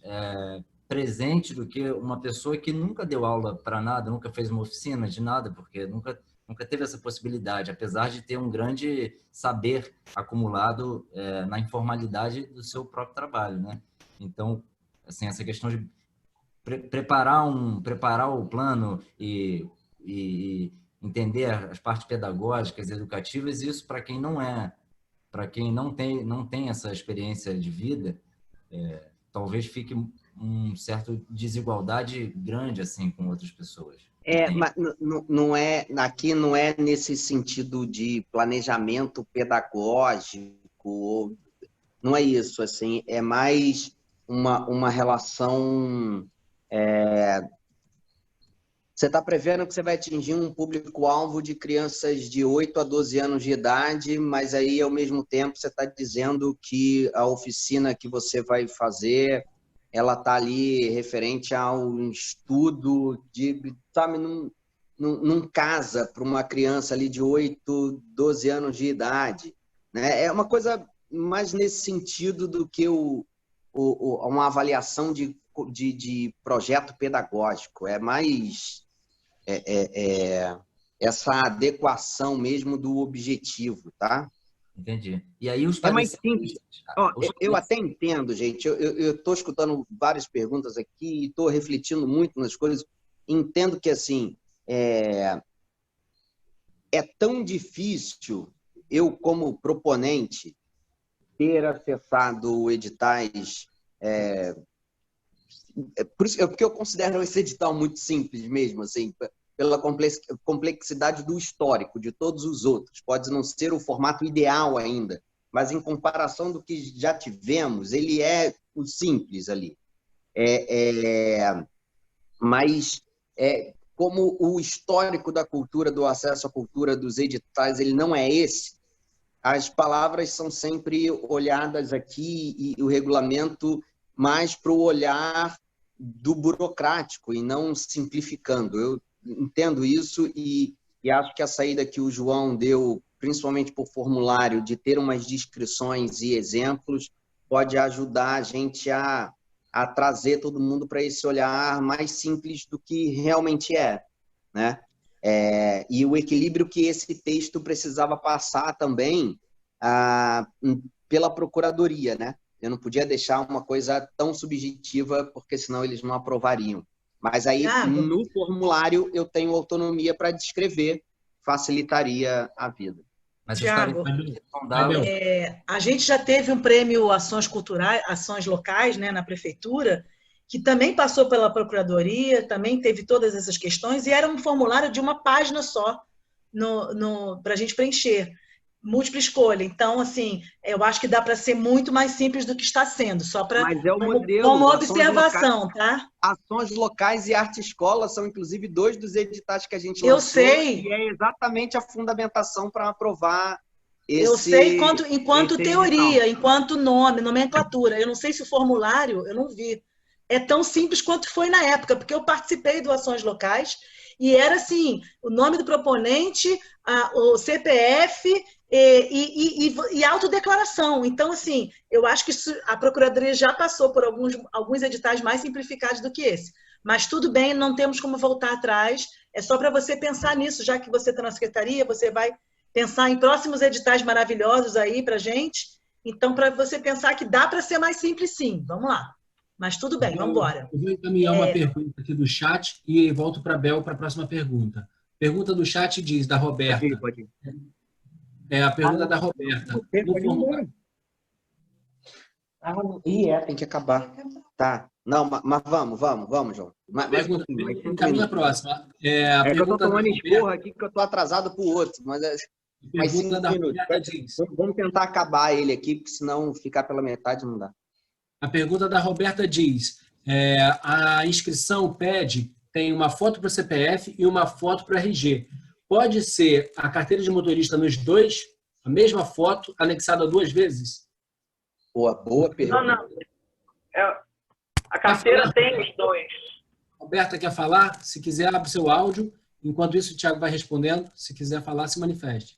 presente do que uma pessoa que nunca deu aula para nada, nunca fez uma oficina de nada, porque nunca teve essa possibilidade, apesar de ter um grande saber acumulado na informalidade do seu próprio trabalho, né? Então, assim, essa questão de preparar o plano e entender as partes pedagógicas e educativas, isso para quem não tem essa experiência de vida, talvez fique um certo desigualdade grande assim com outras pessoas. Mas aqui não é nesse sentido de planejamento pedagógico, não é isso, assim, é mais uma relação... Você está prevendo que você vai atingir um público-alvo de crianças de 8 a 12 anos de idade, mas aí, ao mesmo tempo, você está dizendo que a oficina que você vai fazer, ela está ali referente a um estudo de... Sabe, não casa para uma criança ali de 8, 12 anos de idade, né? É uma coisa mais nesse sentido do que uma avaliação de projeto pedagógico. É mais essa adequação mesmo do objetivo, tá? Entendi. E aí é mais simples. Eu até entendo, gente. Eu estou escutando várias perguntas aqui e estou refletindo muito nas coisas. Entendo que, assim, é tão difícil eu, como proponente, ter acessado editais... porque eu considero esse edital muito simples mesmo, assim, pela complexidade do histórico de todos os outros. Pode não ser o formato ideal ainda, mas em comparação do que já tivemos, ele é o simples ali. Mas como o histórico da cultura, do acesso à cultura, dos editais, ele não é esse, as palavras são sempre olhadas aqui e o regulamento mais para o olhar do burocrático e não simplificando. Eu entendo isso e acho que a saída que o João deu, principalmente por formulário, de ter umas descrições e exemplos, pode ajudar a gente a trazer todo mundo para esse olhar mais simples do que realmente é, né? E o equilíbrio que esse texto precisava passar também pela Procuradoria, né? Eu não podia deixar uma coisa tão subjetiva, porque senão eles não aprovariam. Mas aí, no formulário, eu tenho autonomia para descrever, facilitaria a vida. Mas Tiago, história... a gente já teve um prêmio Ações Culturais, Ações Locais, né, na prefeitura, que também passou pela procuradoria, também teve todas essas questões, e era um formulário de uma página só para a gente preencher. Múltipla escolha. Então, assim, eu acho que dá para ser muito mais simples do que está sendo, só para como observação, tá? Ações Locais e Arte Escola são, inclusive, 2 dos editais que a gente lançou. Eu sei. E é exatamente a fundamentação para aprovar esse... Eu sei enquanto teoria, enquanto nome, nomenclatura. Eu não sei se o formulário, eu não vi. É tão simples quanto foi na época, porque eu participei do Ações Locais e era assim, o nome do proponente, o CPF... E autodeclaração. Então, assim, eu acho que a Procuradoria já passou por alguns editais mais simplificados do que esse. Mas tudo bem, não temos como voltar atrás. É só para você pensar nisso, já que você está na Secretaria, você vai pensar em próximos editais maravilhosos aí para a gente. Então, para você pensar que dá para ser mais simples, sim. Vamos lá. Mas tudo bem, vamos embora. Eu vou encaminhar uma pergunta aqui do chat e volto para a Bel para a próxima pergunta. Pergunta do chat diz, da Roberta. Pode ir. É a pergunta da Roberta. Tem que acabar. Tá. Não, mas vamos, João. Encaminha a próxima. A pergunta eu tô tomando esporra aqui que eu tô atrasado pro outro. Mas pergunta da Roberta diz. Vamos tentar acabar ele aqui, porque senão ficar pela metade não dá. A pergunta da Roberta diz, a inscrição tem uma foto para o CPF e uma foto para o RG. Pode ser a carteira de motorista nos dois, a mesma foto, anexada 2 vezes? Boa pergunta. Não. A carteira tem os 2. Roberta quer falar? Se quiser, abre seu áudio. Enquanto isso, o Tiago vai respondendo. Se quiser falar, se manifeste.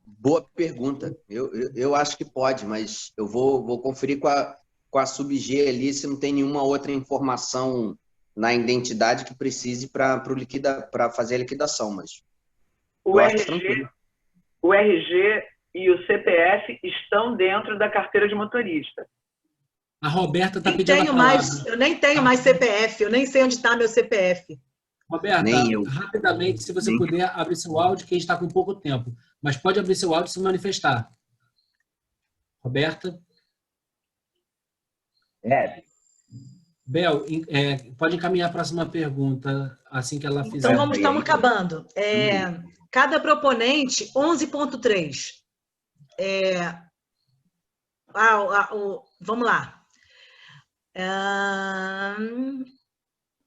Boa pergunta. Eu acho que pode, mas eu vou conferir com a Sub-G ali se não tem nenhuma outra informação na identidade que precise para fazer a liquidação, mas o RG e o CPF estão dentro da carteira de motorista. A Roberta está pedindo a palavra. Eu nem tenho mais CPF, eu nem sei onde está meu CPF. Roberta, rapidamente, se você puder abrir seu áudio, que a gente está com pouco tempo. Mas pode abrir seu áudio e se manifestar. Roberta? Bel, pode encaminhar a próxima pergunta assim que ela fizer. Então, estamos acabando. Cada proponente, 11.3. Vamos lá.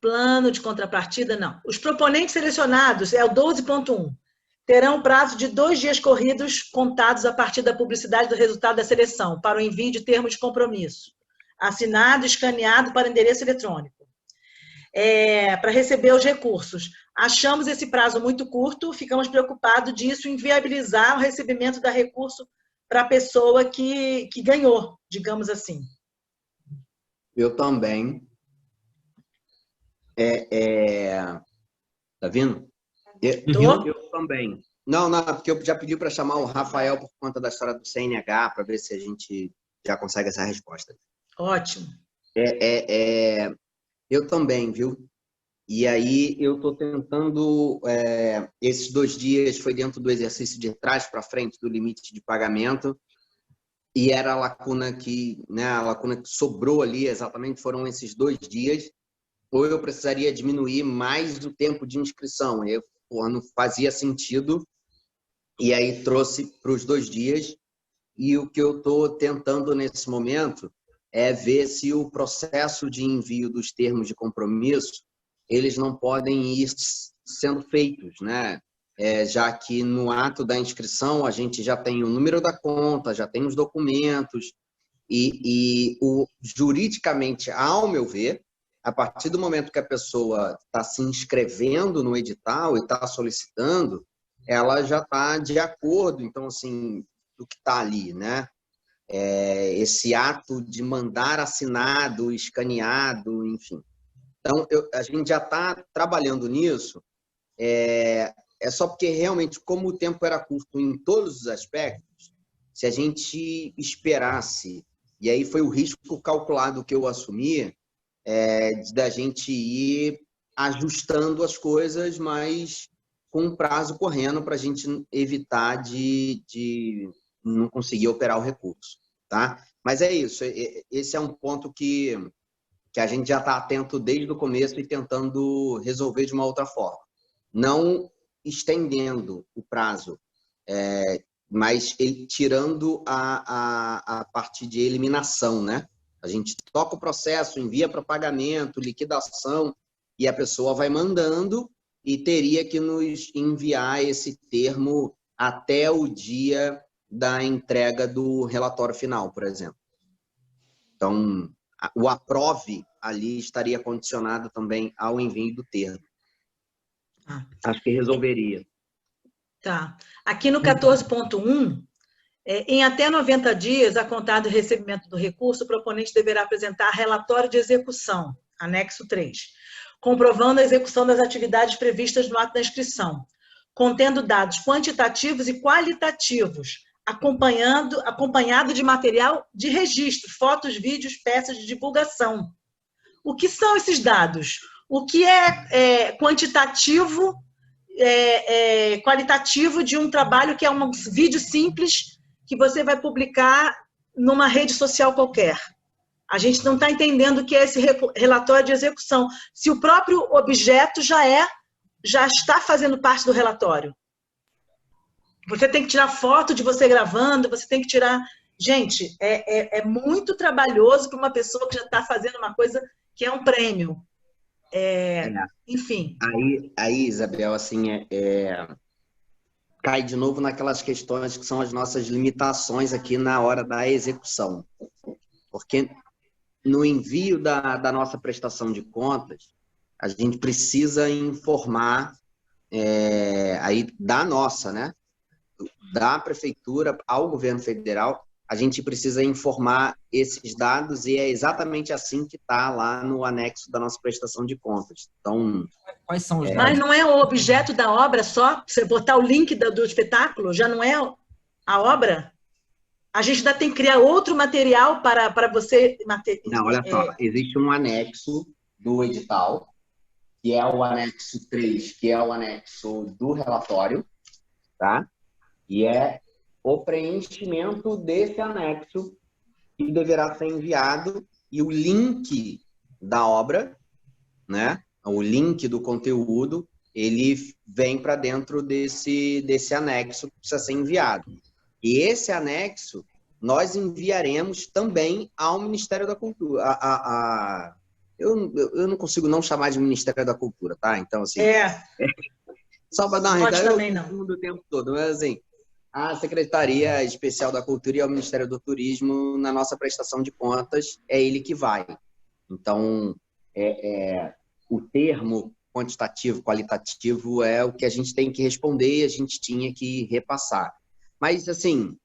Plano de contrapartida, não. Os proponentes selecionados, é o 12.1. Terão prazo de 2 dias corridos contados a partir da publicidade do resultado da seleção para o envio de termos de compromisso. Assinado e escaneado para endereço eletrônico. Para receber os recursos. Achamos esse prazo muito curto, ficamos preocupados disso inviabilizar o recebimento da recurso para a pessoa que ganhou, digamos assim. Eu também. Tá vendo? Eu também. Não, porque eu já pedi para chamar o Rafael por conta da história do CNH, para ver se a gente já consegue essa resposta. Ótimo. Eu também, viu? E aí eu estou tentando... esses 2 dias foi dentro do exercício de trás para frente do limite de pagamento e era a lacuna que sobrou ali exatamente, foram esses 2 dias. Ou eu precisaria diminuir mais o tempo de inscrição. Não fazia sentido. E aí trouxe para os 2 dias. E o que eu estou tentando nesse momento é ver se o processo de envio dos termos de compromisso, eles não podem ir sendo feitos, né? Já que no ato da inscrição a gente já tem o número da conta, já tem os documentos. Juridicamente, ao meu ver, a partir do momento que a pessoa está se inscrevendo no edital e está solicitando, ela já está de acordo, então, assim, do que está ali, né? Esse ato de mandar assinado, escaneado, enfim. Então, a gente já está trabalhando nisso, só porque realmente, como o tempo era curto em todos os aspectos, se a gente esperasse E aí foi o risco calculado que eu assumi, da gente ir ajustando as coisas, mas com um prazo correndo para a gente evitar de não conseguir operar o recurso, tá? Mas é isso, esse é um ponto que a gente já está atento desde o começo e tentando resolver de uma outra forma. Não estendendo o prazo, mas tirando a parte de eliminação, né? A gente toca o processo, envia para pagamento, liquidação, e a pessoa vai mandando e teria que nos enviar esse termo até o dia da entrega do relatório final, por exemplo. Então, o aprove ali estaria condicionado também ao envio do termo. Acho que resolveria. Tá. Aqui no 14.1, em até 90 dias, a contar do recebimento do recurso, o proponente deverá apresentar relatório de execução, anexo 3, comprovando a execução das atividades previstas no ato da inscrição, contendo dados quantitativos e qualitativos, acompanhado de material de registro, fotos, vídeos, peças de divulgação. O que são esses dados? O que é quantitativo, qualitativo de um trabalho que é um vídeo simples que você vai publicar numa rede social qualquer? A gente não está entendendo o que é esse relatório de execução. Se o próprio objeto já está fazendo parte do relatório. Você tem que tirar foto de você gravando, você tem que tirar... Gente, é muito trabalhoso para uma pessoa que já está fazendo uma coisa que é um prêmio. Enfim. Aí, Isabel, assim, cai de novo naquelas questões que são as nossas limitações aqui na hora da execução. Porque no envio da nossa prestação de contas, a gente precisa informar aí da nossa, né? Da prefeitura ao governo federal, a gente precisa informar esses dados e é exatamente assim que está lá no anexo da nossa prestação de contas. Então, quais são os dados? Mas não é o objeto da obra só? Você botar o link do espetáculo, já não é a obra? A gente ainda tem que criar outro material para você... Não, olha só, existe um anexo do edital, que é o anexo 3, que é o anexo do relatório, tá? E é o preenchimento desse anexo que deverá ser enviado e o link da obra, né? O link do conteúdo, ele vem para dentro desse anexo que precisa ser enviado. E esse anexo nós enviaremos também ao Ministério da Cultura. Eu não consigo não chamar de Ministério da Cultura, tá? Então, assim... Só para dar uma recada, eu do tempo todo, mas assim... A Secretaria Especial da Cultura e ao Ministério do Turismo, na nossa prestação de contas, é ele que vai. Então, o termo quantitativo, qualitativo, é o que a gente tem que responder e a gente tinha que repassar. Mas, assim,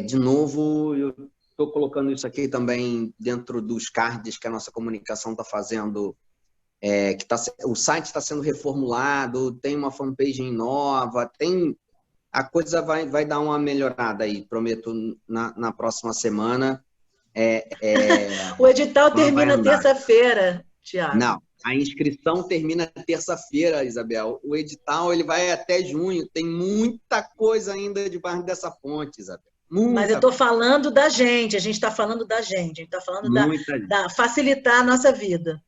de novo, eu estou colocando isso aqui também dentro dos cards que a nossa comunicação está fazendo, o site está sendo reformulado, tem uma fanpage nova, a coisa vai dar uma melhorada aí, prometo, na próxima semana. O edital termina terça-feira, Tiago. Não, a inscrição termina terça-feira, Isabel. O edital ele vai até junho. Tem muita coisa ainda debaixo dessa ponte, Isabel. Mas eu estou falando da gente, a gente está falando da gente, a gente está falando da facilitar a nossa vida.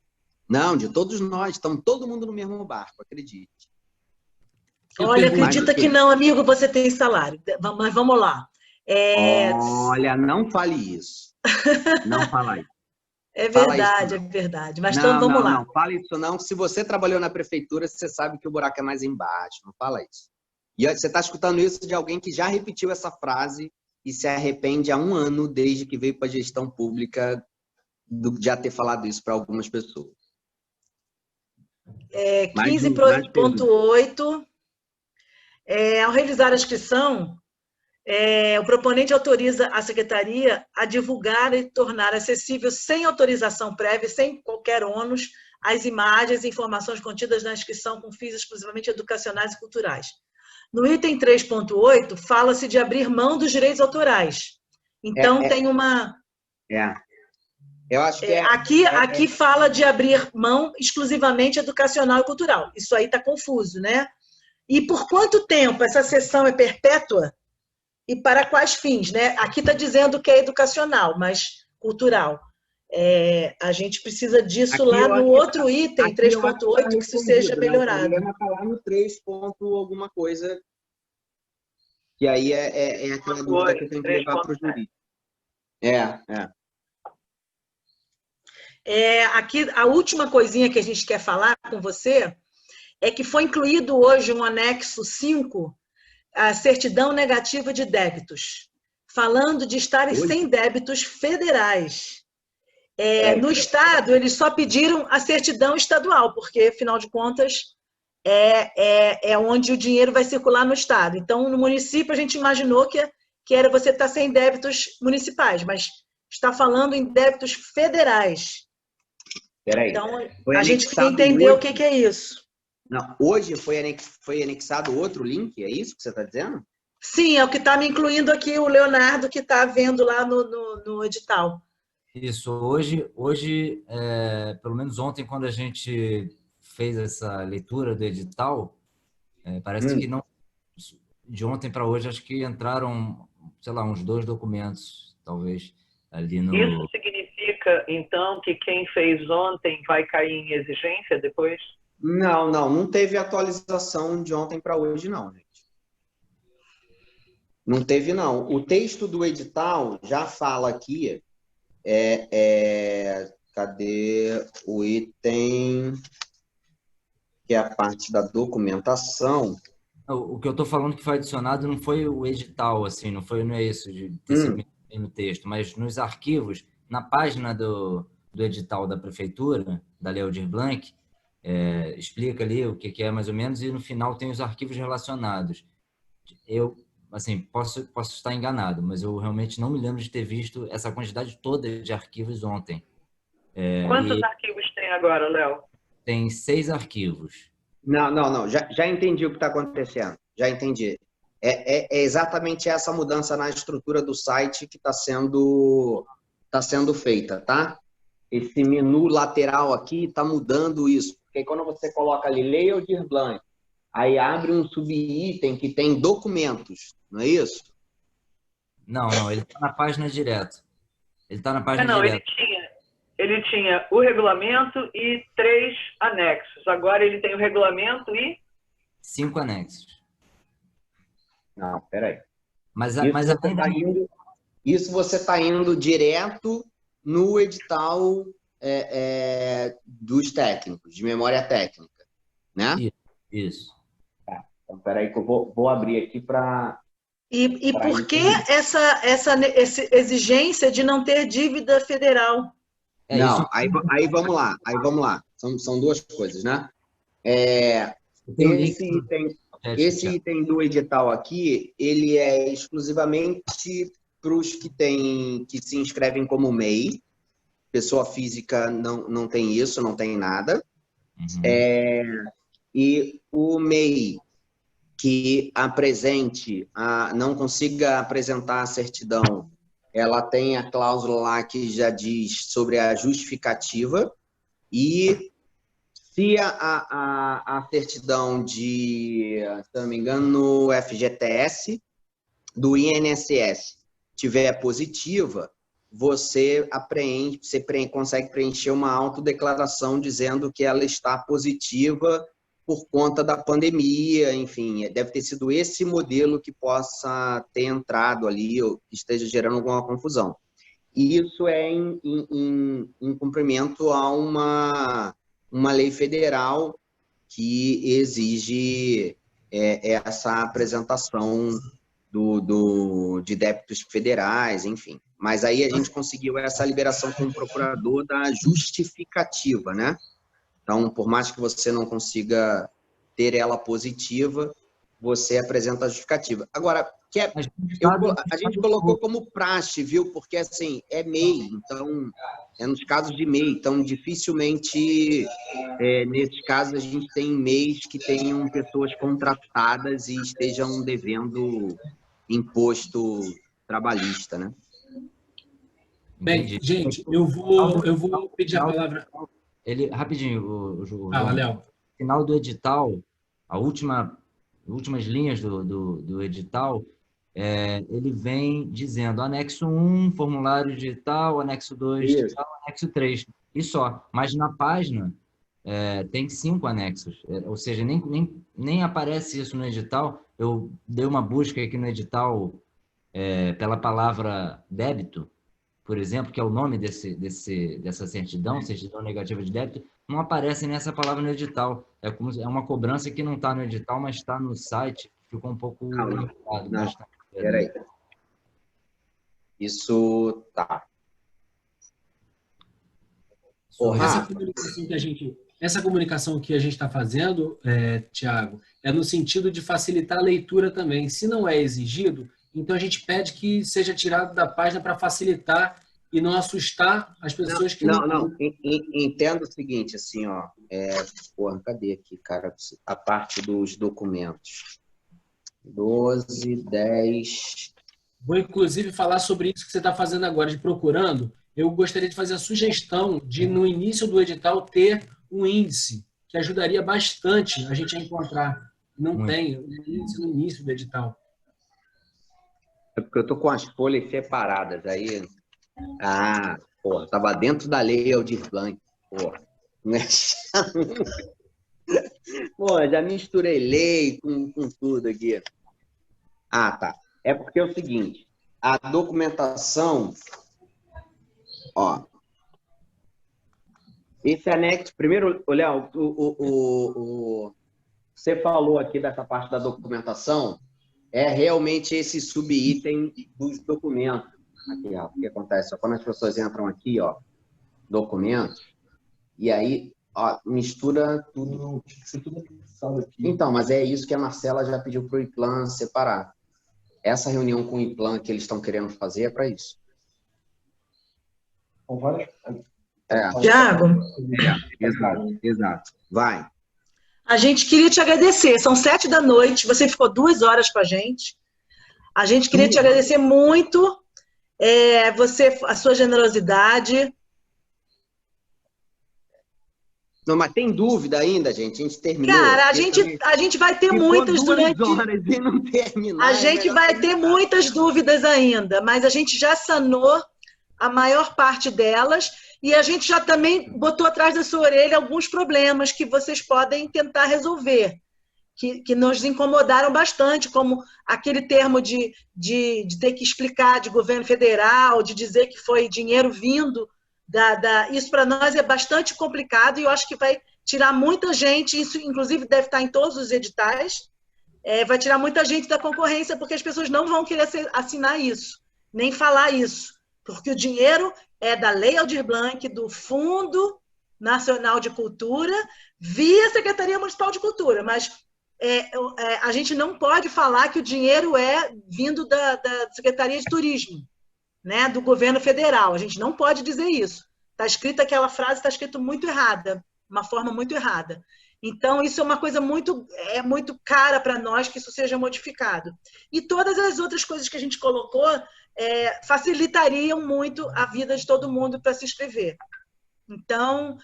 Não, de todos nós, estamos todo mundo no mesmo barco, acredite. Olha, acredita que não, amigo, você tem salário. Mas vamos lá. Olha, não fale isso. Não fala isso. É verdade, é verdade. Mas então vamos lá. Não, fala isso não. Se você trabalhou na prefeitura, você sabe que o buraco é mais embaixo. Não fala isso. E você está escutando isso de alguém que já repetiu essa frase e se arrepende há 1 ano desde que veio para a gestão pública de já ter falado isso para algumas pessoas. 15.8. Ao realizar a inscrição, o proponente autoriza a Secretaria a divulgar e tornar acessível, sem autorização prévia, sem qualquer ônus, as imagens e informações contidas na inscrição com fins exclusivamente educacionais e culturais. No item 3.8, fala-se de abrir mão dos direitos autorais Então, tem uma... Eu acho que aqui fala de abrir mão exclusivamente educacional e cultural. Isso aí está confuso, né? E por quanto tempo essa sessão é perpétua? E para quais fins, né? Aqui está dizendo que é educacional, mas cultural. A gente precisa disso aqui lá no outro item, 3.8, que isso seja melhorado. O problema está lá no 3. alguma coisa, que aí é aquela dúvida que eu tenho que levar para o jurídico. Aqui, a última coisinha que a gente quer falar com você é que foi incluído hoje um anexo 5, a certidão negativa de débitos, falando de estarem sem débitos federais. No Estado, eles só pediram a certidão estadual, porque, afinal de contas, é onde o dinheiro vai circular no Estado. Então, no município, a gente imaginou que era você estar sem débitos municipais, mas está falando em débitos federais. Peraí. Então, a gente quer entender o que é isso. Não, hoje foi anexado outro link, é isso que você está dizendo? Sim, é o que está me incluindo aqui, o Leonardo, que está vendo lá no edital. Isso, hoje pelo menos ontem, quando a gente fez essa leitura do edital, parece que não, de ontem para hoje, acho que entraram, sei lá, uns 2 documentos, talvez, ali no... Isso significa, então, que quem fez ontem vai cair em exigência depois? Não teve atualização de ontem para hoje, não, gente. Não teve, não. O texto do edital já fala aqui, cadê o item, que é a parte da documentação? O que eu estou falando que foi adicionado não foi o edital, assim, não é isso de ter sido no texto, mas nos arquivos, na página do edital da prefeitura, da Lei Aldir Blanc, explica ali o que é mais ou menos, e no final tem os arquivos relacionados. Eu, assim, posso estar enganado, mas eu realmente não me lembro de ter visto essa quantidade toda de arquivos ontem. Quantos arquivos tem agora, Léo? Tem 6 arquivos. Não. Já entendi o que está acontecendo. Já entendi. É exatamente essa mudança na estrutura do site que está sendo feita, tá? Esse menu lateral aqui está mudando isso. Porque quando você coloca ali Lei Aldir Blanc, aí abre um subitem que tem documentos, não é isso? Não, ele está na página direto. Ele está na página direto. Ele tinha o regulamento e 3 anexos. Agora ele tem o regulamento e... 5 anexos. Não, peraí. Isso você está indo direto no edital dos técnicos, de memória técnica, né? Isso. Tá. Então, peraí que eu vou abrir aqui para... E por que essa exigência de não ter dívida federal? Não, aí vamos lá. São 2 coisas, né? Esse item do edital aqui, ele é exclusivamente para os que se inscrevem como MEI. Pessoa física não tem isso, não tem nada. E o MEI que não consiga apresentar a certidão, ela tem a cláusula lá que já diz sobre a justificativa, e se a certidão se não me engano, no FGTS, do INSS, tiver positiva, você consegue preencher uma autodeclaração dizendo que ela está positiva por conta da pandemia, enfim, deve ter sido esse modelo que possa ter entrado ali ou que esteja gerando alguma confusão. E isso é em cumprimento a uma lei federal que exige essa apresentação de débitos federais, enfim. Mas aí a gente conseguiu essa liberação com o procurador da justificativa, né? Então, por mais que você não consiga ter ela positiva, você apresenta a justificativa. Agora, a gente colocou como praxe, viu? Porque, assim, é MEI, então, nos casos de MEI. Então, dificilmente, nesses casos, a gente tem MEIs que tenham pessoas contratadas e estejam devendo imposto trabalhista, né? Bem, gente, eu vou pedir a palavra. Rapidinho, o Fala, Léo. No final do edital, últimas linhas do edital, ele vem dizendo anexo 1, formulário digital, anexo 2, digital, anexo 3, e só. Mas na página tem 5 anexos, ou seja, nem aparece isso no edital. Eu dei uma busca aqui no edital pela palavra débito, por exemplo, que é o nome dessa certidão negativa de débito, não aparece nessa palavra no edital. É uma cobrança que não está no edital, mas está no site. Ficou um pouco limitado. Peraí. Isso tá. Essa comunicação que a gente está fazendo, Tiago, é no sentido de facilitar a leitura também. Se não é exigido, então a gente pede que seja tirado da página para facilitar e não assustar as pessoas que não... Não. Entendo o seguinte, assim, ó. Cadê aqui, cara? A parte dos documentos. 12, 10... Vou, inclusive, falar sobre isso que você está fazendo agora, de procurando. Eu gostaria de fazer a sugestão de, no início do edital, ter um índice, que ajudaria bastante a gente a encontrar. Não tem um índice no início do edital. É porque eu tô com as folhas separadas aí. Tava dentro da lei Aldir Blanc. Já misturei lei com tudo aqui. Tá. É porque é o seguinte, a documentação, esse anexo, primeiro, Léo, você falou aqui dessa parte da documentação, é realmente esse subitem dos documentos. Aqui, o que acontece? Quando as pessoas entram aqui, documentos, e aí, mistura tudo. Então, mas é isso que a Marcela já pediu para o IPLAN separar. Essa reunião com o IPLAN que eles estão querendo fazer é para isso. Tiago? Exato. Vai. A gente queria te agradecer. São 19h, você ficou 2 horas com a gente. A gente queria te agradecer muito, a sua generosidade. Não, mas tem dúvida ainda, gente? A gente terminou. Cara, a gente vai ter muitas durante... e não terminar, a gente vai ter muitas dúvidas ainda, mas a gente já sanou a maior parte delas e a gente já também botou atrás da sua orelha alguns problemas que vocês podem tentar resolver, que nos incomodaram bastante, como aquele termo de ter que explicar de governo federal, de dizer que foi dinheiro vindo isso para nós é bastante complicado e eu acho que vai tirar muita gente, isso inclusive deve estar em todos os editais, vai tirar muita gente da concorrência porque as pessoas não vão querer assinar isso, nem falar isso, porque o dinheiro é da Lei Aldir Blanc, do Fundo Nacional de Cultura, via Secretaria Municipal de Cultura, mas a gente não pode falar que o dinheiro é vindo da Secretaria de Turismo, né, do governo federal. A gente não pode dizer isso. Está escrita aquela frase, está escrito muito errada, uma forma muito errada. Então, isso é uma coisa muito cara para nós que isso seja modificado. E todas as outras coisas que a gente colocou facilitariam muito a vida de todo mundo para se inscrever. Então,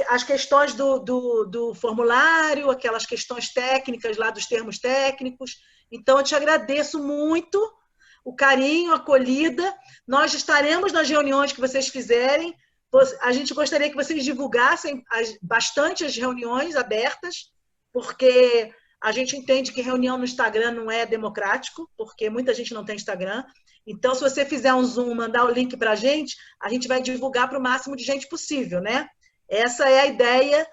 as questões do formulário, aquelas questões técnicas lá dos termos técnicos. Então, eu te agradeço muito o carinho, a acolhida. Nós estaremos nas reuniões que vocês fizerem. A gente gostaria que vocês divulgassem bastante as reuniões abertas, porque a gente entende que reunião no Instagram não é democrático, porque muita gente não tem Instagram. Então, se você fizer um Zoom, mandar o link para a gente vai divulgar para o máximo de gente possível, né? Essa é a ideia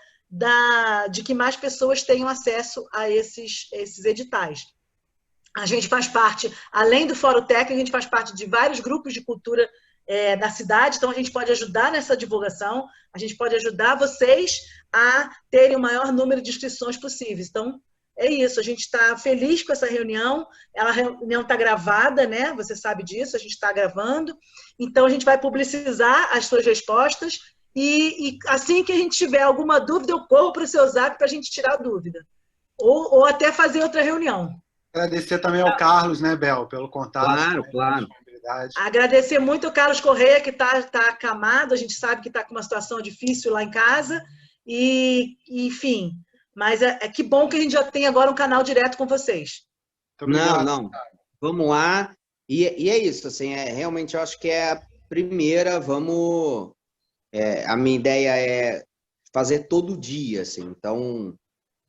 de que mais pessoas tenham acesso a esses editais. A gente faz parte, além do Fórum Técnico, a gente faz parte de vários grupos de cultura da cidade, então a gente pode ajudar nessa divulgação, a gente pode ajudar vocês a terem o maior número de inscrições possíveis. Então, é isso, a gente está feliz com essa reunião, a reunião está gravada, né? Você sabe disso, a gente está gravando, então a gente vai publicizar as suas respostas e assim que a gente tiver alguma dúvida, eu corro para o seu zap para a gente tirar a dúvida, ou até fazer outra reunião. Agradecer também ao Carlos, né, Bel, pelo contato. Claro. verdade. Agradecer muito o Carlos Correia, que está acamado, a gente sabe que está com uma situação difícil lá em casa, enfim, mas que bom que a gente já tem agora um canal direto com vocês. Não, vamos lá, e é isso, assim, realmente eu acho que é a primeira, a minha ideia é fazer todo dia, assim, então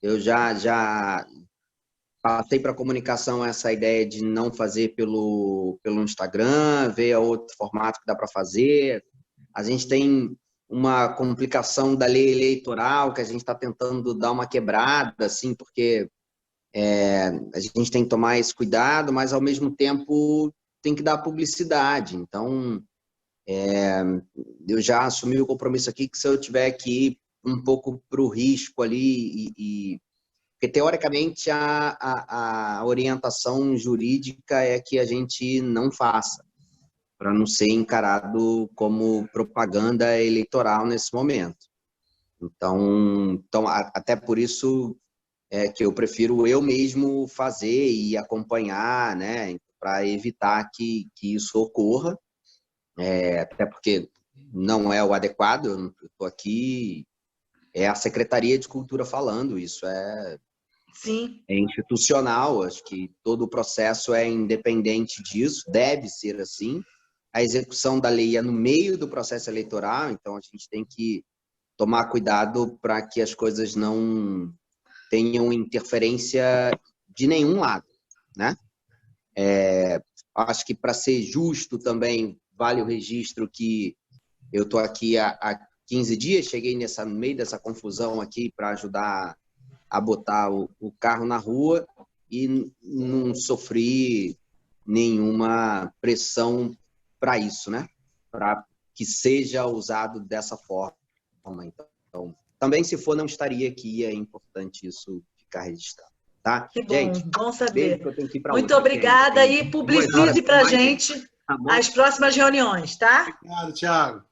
eu já passei para a comunicação essa ideia de não fazer pelo Instagram, ver outro formato que dá para fazer. A gente tem uma complicação da lei eleitoral que a gente está tentando dar uma quebrada, assim, porque a gente tem que tomar esse cuidado, mas ao mesmo tempo tem que dar publicidade. Então, eu já assumi o compromisso aqui que se eu tiver que ir um pouco para o risco ali porque, teoricamente, a orientação jurídica é que a gente não faça, para não ser encarado como propaganda eleitoral nesse momento. Então até por isso que eu prefiro eu mesmo fazer e acompanhar, né, para evitar que isso ocorra, até porque não é o adequado, eu estou aqui, é a Secretaria de Cultura falando, isso Sim. É institucional, acho que todo o processo é independente disso, deve ser assim. A execução da lei é no meio do processo eleitoral, então a gente tem que tomar cuidado para que as coisas não tenham interferência de nenhum lado, né? Acho que para ser justo também vale o registro que eu estou aqui há 15 dias, cheguei no meio dessa confusão aqui para ajudar a botar o carro na rua e não sofri nenhuma pressão para isso, né? Para que seja usado dessa forma. Então, também se for, não estaria aqui, é importante isso ficar registrado. Tá? Que bom, gente, bom saber. que eu tenho que ir pra muito outra, obrigada e publicize para a gente tá bom? as próximas reuniões, tá? Obrigado, Thiago.